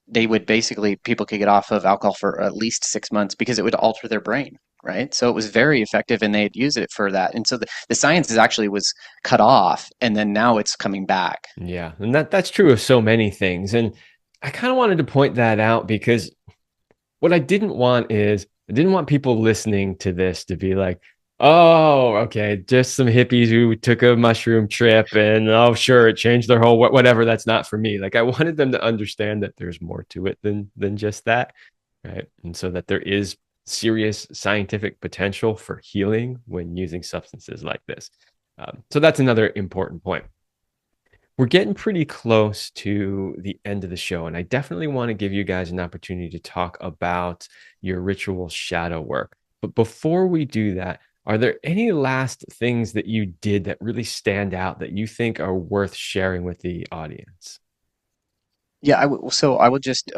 they would basically, people could get off of alcohol for at least 6 months because it would alter their brain. Right. So it was very effective, and they'd use it for that. And so the science is actually was cut off, and then now it's coming back. Yeah, and that's true of so many things. And I kind of wanted to point that out because what I didn't want is I didn't want people listening to this to be like, oh, okay, just some hippies who took a mushroom trip and oh, sure, it changed their whole whatever. That's not for me. Like I wanted them to understand that there's more to it than just that, right? And so that there is serious scientific potential for healing when using substances like this. So that's another important point. We're getting pretty close to the end of the show, and I definitely want to give you guys an opportunity to talk about your ritual shadow work. But before we do that, are there any last things that you did that really stand out that you think are worth sharing with the audience? Yeah, so I will just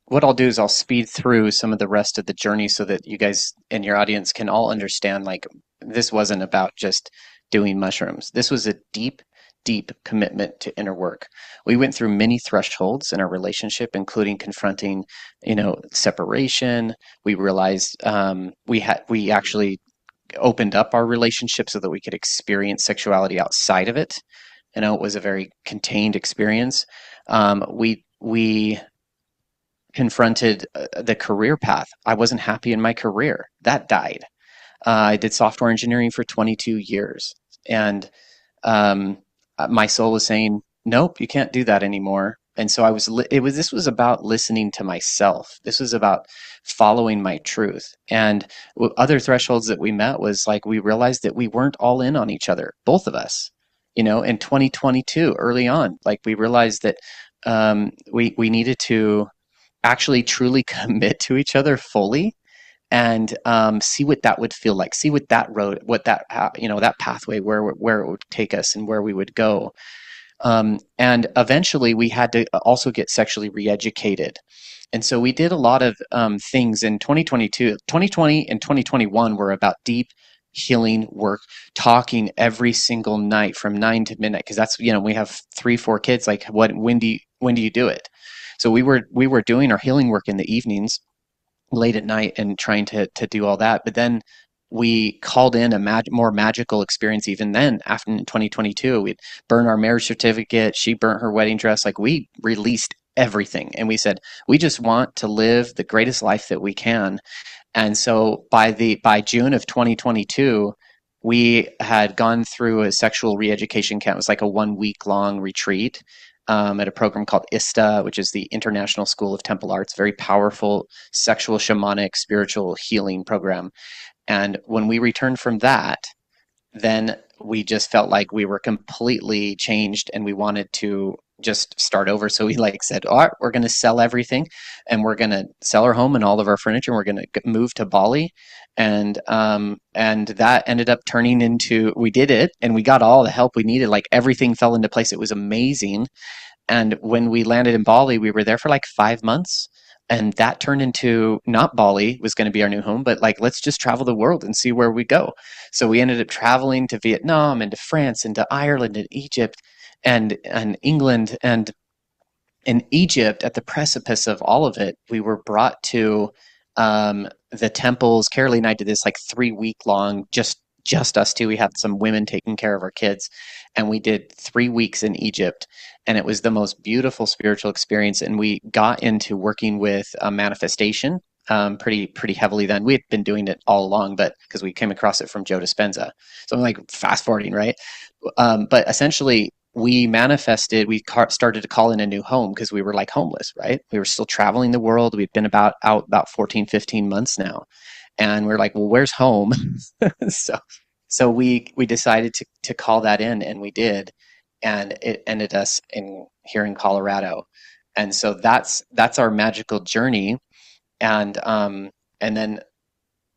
what I'll do is I'll speed through some of the rest of the journey so that you guys and your audience can all understand like this wasn't about just doing mushrooms. This was a deep, deep commitment to inner work. We went through many thresholds in our relationship, including confronting, separation. We realized we actually opened up our relationship so that we could experience sexuality outside of it. It was a very contained experience. We confronted the career path. I wasn't happy in my career. That died. I did software engineering for 22 years, and um, my soul was saying, "Nope, you can't do that anymore." And so I was. This was about listening to myself. This was about following my truth. And other thresholds that we met was like we realized that we weren't all in on each other, both of us. In 2022, early on, like we realized that we needed to actually truly commit to each other fully and see what that would feel like, see what that road, what that that pathway, where it would take us and where we would go. And eventually, we had to also get sexually re-educated. And so we did a lot of things in 2022. 2020 and 2021 were about deep healing work, talking every single night from 9 to midnight, because that's we have 3, 4 kids. Like, when do you do it? So we were doing our healing work in the evenings, late at night, and trying to do all that. But then we called in a more magical experience. Even then, after in 2022, we'd burn our marriage certificate. She burnt her wedding dress. Like, we released everything, and we said we just want to live the greatest life that we can. And so by June of 2022, we had gone through a sexual re-education camp. It was like a 1 week long retreat at a program called ISTA, which is the International School of Temple Arts, very powerful sexual shamanic spiritual healing program. And when we returned from that, then we just felt like we were completely changed and we wanted to just start over. So we said, all right, we're going to sell everything, and we're going to sell our home and all of our furniture, and we're going to move to Bali. And that ended up turning into, we did it, and we got all the help we needed. Like, everything fell into place. It was amazing. And when we landed in Bali, we were there for like 5 months. And that turned into, not Bali was going to be our new home, but like, let's just travel the world and see where we go. So we ended up traveling to Vietnam and to France and to Ireland and Egypt and England. And in Egypt, at the precipice of all of it, we were brought to the temples. Carolee and I did this like 3 week long, just us two. We had some women taking care of our kids, and we did 3 weeks in Egypt, and it was the most beautiful spiritual experience. And we got into working with manifestation pretty heavily. Then we had been doing it all along, but because we came across it from Joe Dispenza. So I'm like fast forwarding, right? But essentially, we manifested. We started to call in a new home because we were like homeless, right? We were still traveling the world. We'd been out about 14, 15 months now, and we're like, well, where's home? So we decided to call that in, and we did, and it ended us here in Colorado. And so that's our magical journey. And then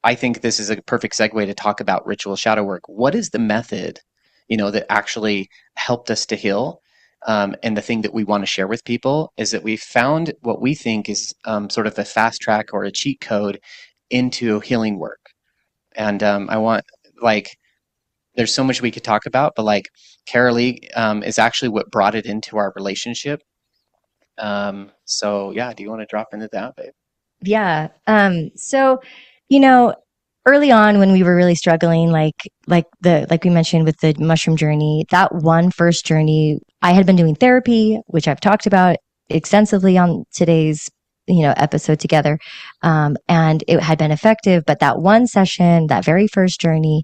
I think this is a perfect segue to talk about ritual shadow work. What is the method, that actually helped us to heal? And the thing that we want to share with people is that we found what we think is sort of a fast track or a cheat code into healing work. And I want, like, there's so much we could talk about, but like, Carolee is actually what brought it into our relationship. So yeah, do you want to drop into that, babe? Yeah. So, early on when we were really struggling, like we mentioned with the mushroom journey, that one first journey, I had been doing therapy, which I've talked about extensively on today's, episode together. And it had been effective, but that one session, that very first journey,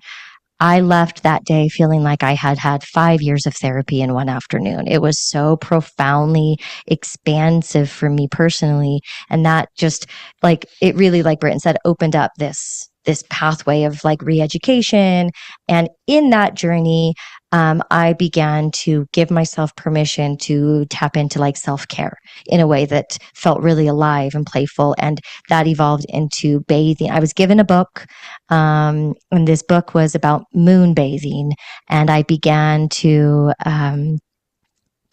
I left that day feeling like I had had 5 years of therapy in one afternoon. It was so profoundly expansive for me personally. And that just, like, it really, like Britton said, opened up this pathway of like re-education. And in that journey, I began to give myself permission to tap into like self-care in a way that felt really alive and playful. And that evolved into bathing. I was given a book, and this book was about moon bathing. And I began to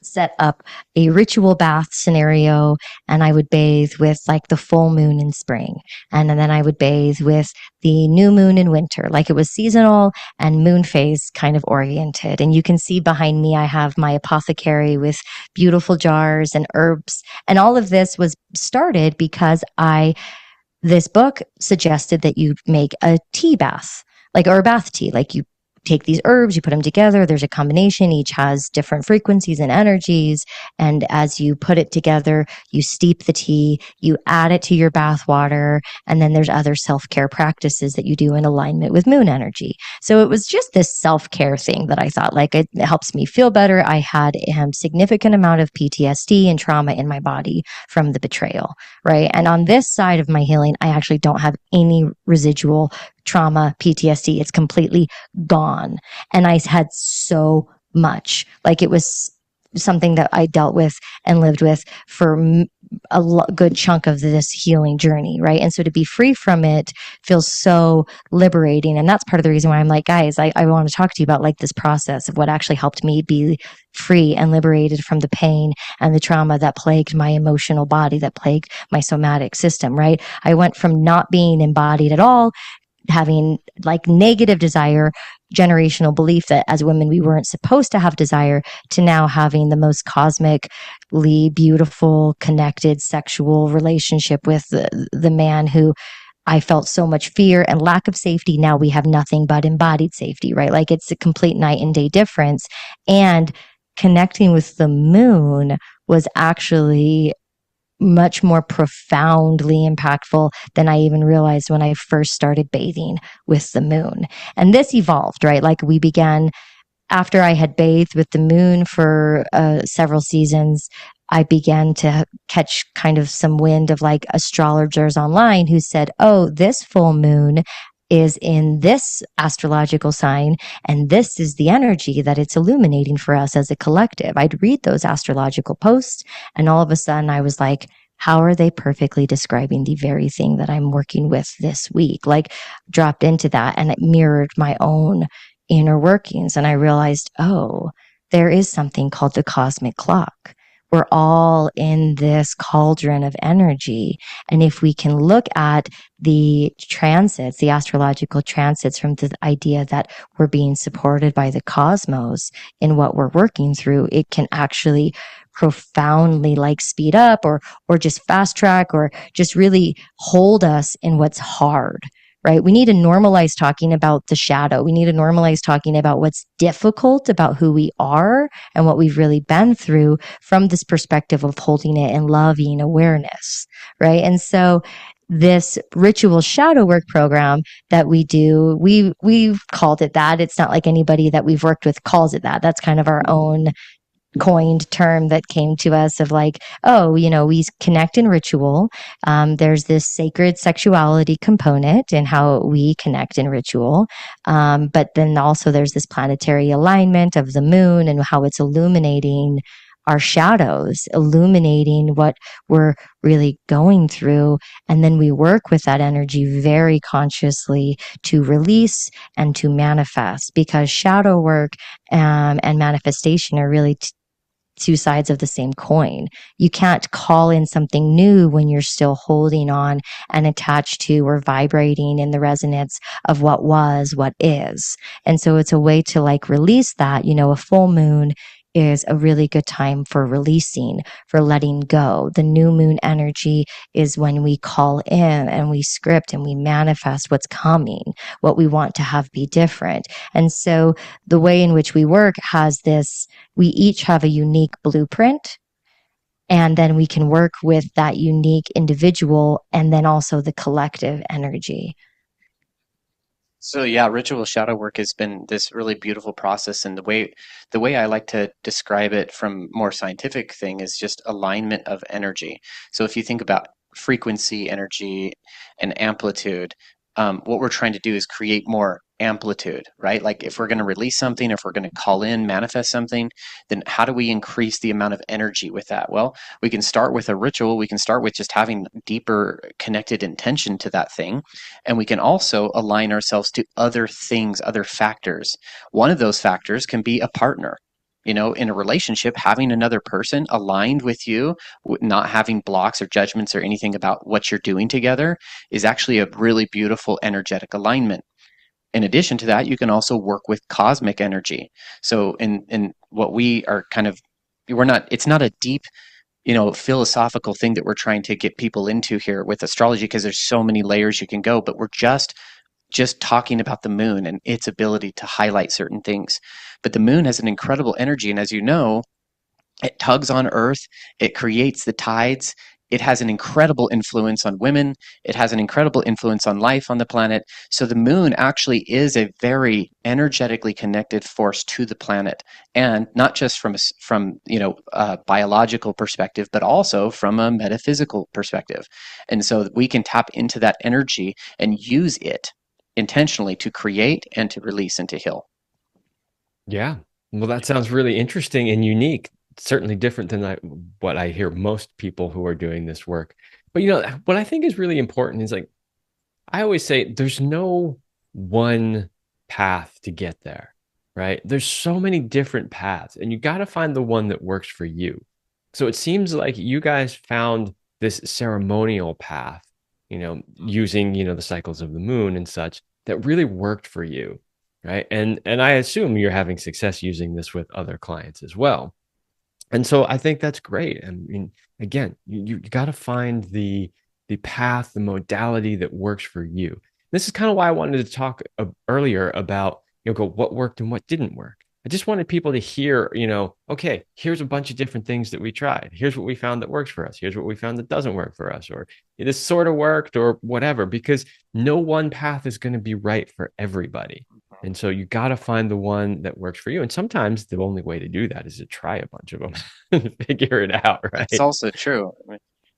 set up a ritual bath scenario, and I would bathe with like the full moon in spring, and then I would bathe with the new moon in winter. Like, it was seasonal and moon phase kind of oriented. And you can see behind me I have my apothecary with beautiful jars and herbs, and all of this was started because this book suggested that you make a tea bath, like, or a bath tea. Like, you take these herbs, you put them together. There's a combination. Each has different frequencies and energies. And as you put it together, you steep the tea, you add it to your bath water. And then there's other self-care practices that you do in alignment with moon energy. So it was just this self-care thing that I thought like it helps me feel better. I had a significant amount of PTSD and trauma in my body from the betrayal, right? And on this side of my healing, I actually don't have any residual trauma, PTSD. It's completely gone. And I had so much. Like it was something that I dealt with and lived with for good chunk of this healing journey, right? And so to be free from it feels so liberating. And that's part of the reason why I'm like, guys, I want to talk to you about like this process of what actually helped me be free and liberated from the pain and the trauma that plagued my emotional body, that plagued my somatic system, right? I went from not being embodied at all, having like negative desire, generational belief that as women we weren't supposed to have desire, to now having the most cosmically beautiful, connected sexual relationship with the man who I felt so much fear and lack of safety. Now we have nothing but embodied safety, right? Like it's a complete night and day difference. And connecting with the moon was actually much more profoundly impactful than I even realized when I first started bathing with the moon. And this evolved, right? Like we began after I had bathed with the moon for several seasons. I began to catch kind of some wind of like astrologers online who said, oh, this full moon is in this astrological sign, and this is the energy that it's illuminating for us as a collective. I'd read those astrological posts, and all of a sudden I was like, how are they perfectly describing the very thing that I'm working with this week? Like, dropped into that, and it mirrored my own inner workings. And I realized, oh, there is something called the cosmic clock. We're all in this cauldron of energy. And if we can look at the transits, the astrological transits, from the idea that we're being supported by the cosmos in what we're working through, it can actually profoundly like speed up or just fast track or just really hold us in what's hard. Right? We need to normalize talking about the shadow. We need to normalize talking about what's difficult about who we are and what we've really been through from this perspective of holding it and loving awareness. Right? And so this ritual shadow work program that we do, we've called it that. It's not like anybody that we've worked with calls it that. That's kind of our own coined term that came to us of like, oh, we connect in ritual. There's this sacred sexuality component in how we connect in ritual. But then also there's this planetary alignment of the moon and how it's illuminating our shadows, illuminating what we're really going through. And then we work with that energy very consciously to release and to manifest, because shadow work and manifestation are really two sides of the same coin. You can't call in something new when you're still holding on and attached to or vibrating in the resonance of what was, what is. And so it's a way to like release that. A full moon is a really good time for releasing, for letting go. The new moon energy is when we call in and we script and we manifest what's coming, what we want to have be different. And so the way in which we work has this, we each have a unique blueprint, and then we can work with that unique individual and then also the collective energy. So yeah, ritual shadow work has been this really beautiful process, and the way I like to describe it from more scientific thing is just alignment of energy. So if you think about frequency, energy, and amplitude, what we're trying to do is create more amplitude, right? Like if we're going to release something, if we're going to call in, manifest something, then how do we increase the amount of energy with that? Well, we can start with a ritual. We can start with just having deeper connected intention to that thing. And we can also align ourselves to other things, other factors. One of those factors can be a partner. In a relationship, having another person aligned with you, not having blocks or judgments or anything about what you're doing together, is actually a really beautiful energetic alignment. In addition to that, you can also work with cosmic energy. So in what we are kind of, it's not a deep, philosophical thing that we're trying to get people into here with astrology, because there's so many layers you can go, but we're just just talking about the moon and its ability to highlight certain things. But the moon has an incredible energy, and as you know, it tugs on Earth, it creates the tides. It has an incredible influence on women. It has an incredible influence on life on the planet. So the moon actually is a very energetically connected force to the planet, and not just from biological perspective, but also from a metaphysical perspective. And so we can tap into that energy and use it intentionally to create and to release and to heal. Yeah. Well, that sounds really interesting and unique. Certainly different than what I hear most people who are doing this work. But what I think is really important is like I always say there's no one path to get there, right? There's so many different paths, and you got to find the one that works for you. So it seems like you guys found this ceremonial path, using, the cycles of the moon and such that really worked for you, right? And I assume you're having success using this with other clients as well. And so I think that's great. I mean, again, you got to find the path, the modality that works for you. This is kind of why I wanted to talk earlier about, what worked and what didn't work. I just wanted people to hear, okay, here's a bunch of different things that we tried. Here's what we found that works for us. Here's what we found that doesn't work for us, or this sort of worked or whatever, because no one path is going to be right for everybody. And so you got to find the one that works for you. And sometimes the only way to do that is to try a bunch of them and figure it out, That's right? also true.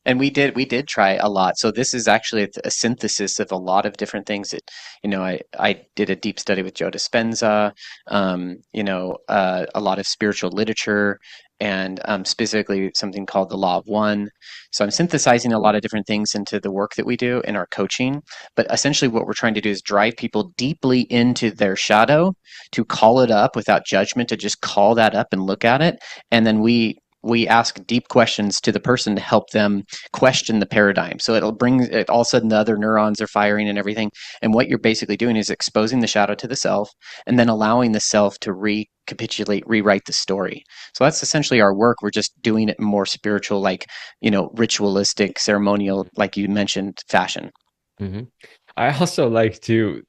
And we did try a lot. So this is actually a synthesis of a lot of different things that, I did a deep study with Joe Dispenza, a lot of spiritual literature, and specifically something called the Law of One. So I'm synthesizing a lot of different things into the work that we do in our coaching. But essentially what we're trying to do is drive people deeply into their shadow, to call it up without judgment, to just call that up and look at it. And then we ask deep questions to the person to help them question the paradigm. So it'll bring it, all of a sudden the other neurons are firing and everything. And what you're basically doing is exposing the shadow to the self, and then allowing the self to recapitulate, rewrite the story. So that's essentially our work. We're just doing it in more spiritual, like, ritualistic, ceremonial, like you mentioned, fashion. Hmm. I also like to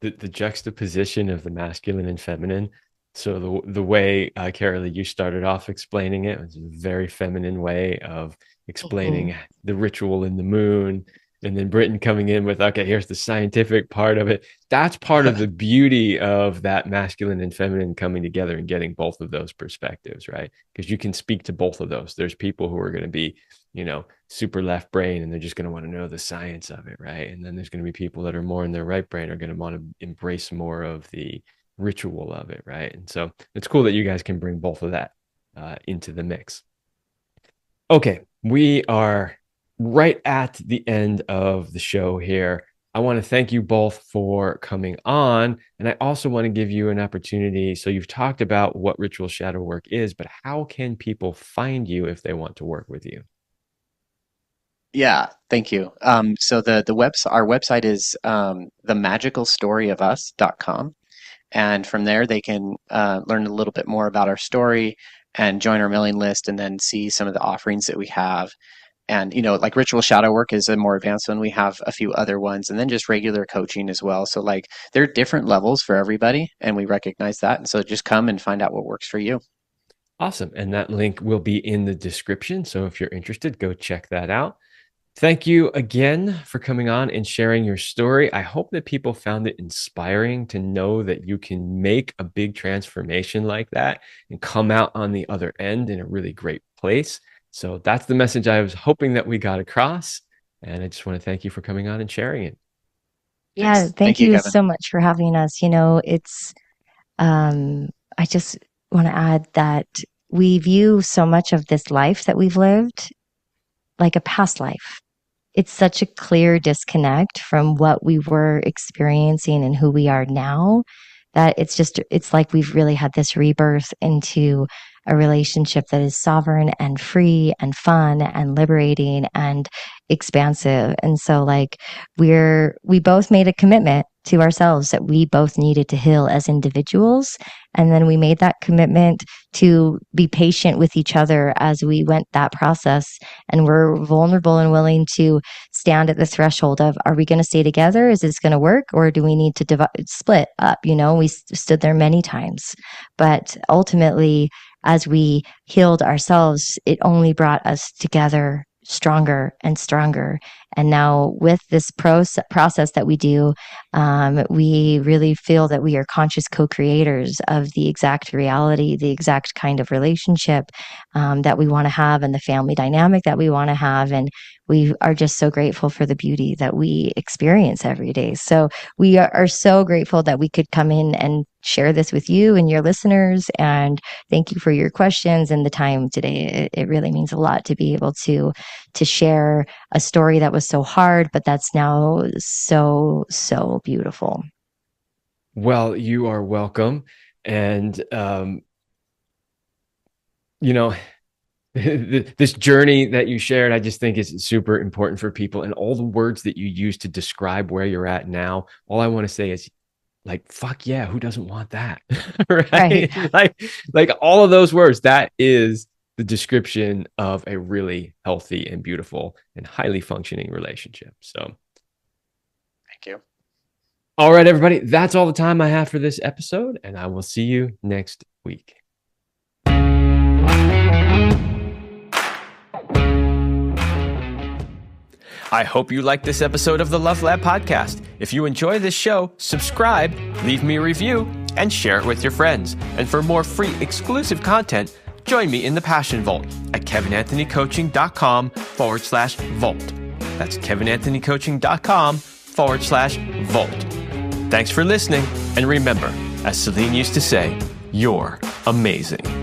the juxtaposition of the masculine and feminine. So the way Carolee, you started off explaining it was a very feminine way of Mhm. explaining the ritual in the moon, and then Britton coming in with, okay, here's the scientific part of it. That's part of the beauty of that masculine and feminine coming together and getting both of those perspectives, right? Because you can speak to both of those. There's people who are going to be, super left brain, and they're just going to want to know the science of it, right? And then there's going to be people that are more in their right brain, are going to want to embrace more of the ritual of it, right? And so it's cool that you guys can bring both of that into the mix. Okay, we are right at the end of the show here. I want to thank you both for coming on. And I also want to give you an opportunity. So, you've talked about what ritual shadow work is, but how can people find you if they want to work with you? Yeah, thank you. So our website is themagicalstoryofus.com. And from there, they can learn a little bit more about our story and join our mailing list, and then see some of the offerings that we have. And, like ritual shadow work is a more advanced one. We have a few other ones, and then just regular coaching as well. So, like, there are different levels for everybody, and we recognize that. And so just come and find out what works for you. Awesome. And that link will be in the description. So, if you're interested, go check that out. Thank you again for coming on and sharing your story. I hope that people found it inspiring to know that you can make a big transformation like that and come out on the other end in a really great place. So that's the message I was hoping that we got across. And I just want to thank you for coming on and sharing it. Yeah, Thanks. Thank thank you, you Kevin. so much for having us. Um, I just want to add that we view so much of this life that we've lived like a past life. It's such a clear disconnect from what we were experiencing and who we are now, that it's like we've really had this rebirth into a relationship that is sovereign and free and fun and liberating and expansive. And so like we both made a commitment to ourselves that we both needed to heal as individuals. And then we made that commitment to be patient with each other as we went that process. And we're vulnerable and willing to stand at the threshold of, are we going to stay together? Is this going to work? Or do we need to split up? You know, we stood there many times. But ultimately, as we healed ourselves, it only brought us together stronger and stronger. And now with this process that we do, we really feel that we are conscious co-creators of the exact reality, the exact kind of relationship that we want to have and the family dynamic that we want to have. And we are just so grateful for the beauty that we experience every day. So we are so grateful that we could come in and share this with you and your listeners. And thank you for your questions and the time today. It really means a lot to be able to share a story that was so hard, but that's now so beautiful. Well, you are welcome. And, you know, this journey that you shared, I just think is super important for people. And all the words that you use to describe where you're at now, all I want to say is, like, fuck yeah, who doesn't want that? Right? Like all of those words, that is the description of a really healthy and beautiful and highly functioning relationship. So thank you. All right, everybody, that's all the time I have for this episode, and I will see you next week. I hope you liked this episode of the Love Lab podcast. If you enjoy this show, subscribe, leave me a review, and share it with your friends. And for more free exclusive content, join me in the Passion Vault at kevinanthonycoaching.com/vault. That's kevinanthonycoaching.com/vault. Thanks for listening. And remember, as Celine used to say, you're amazing.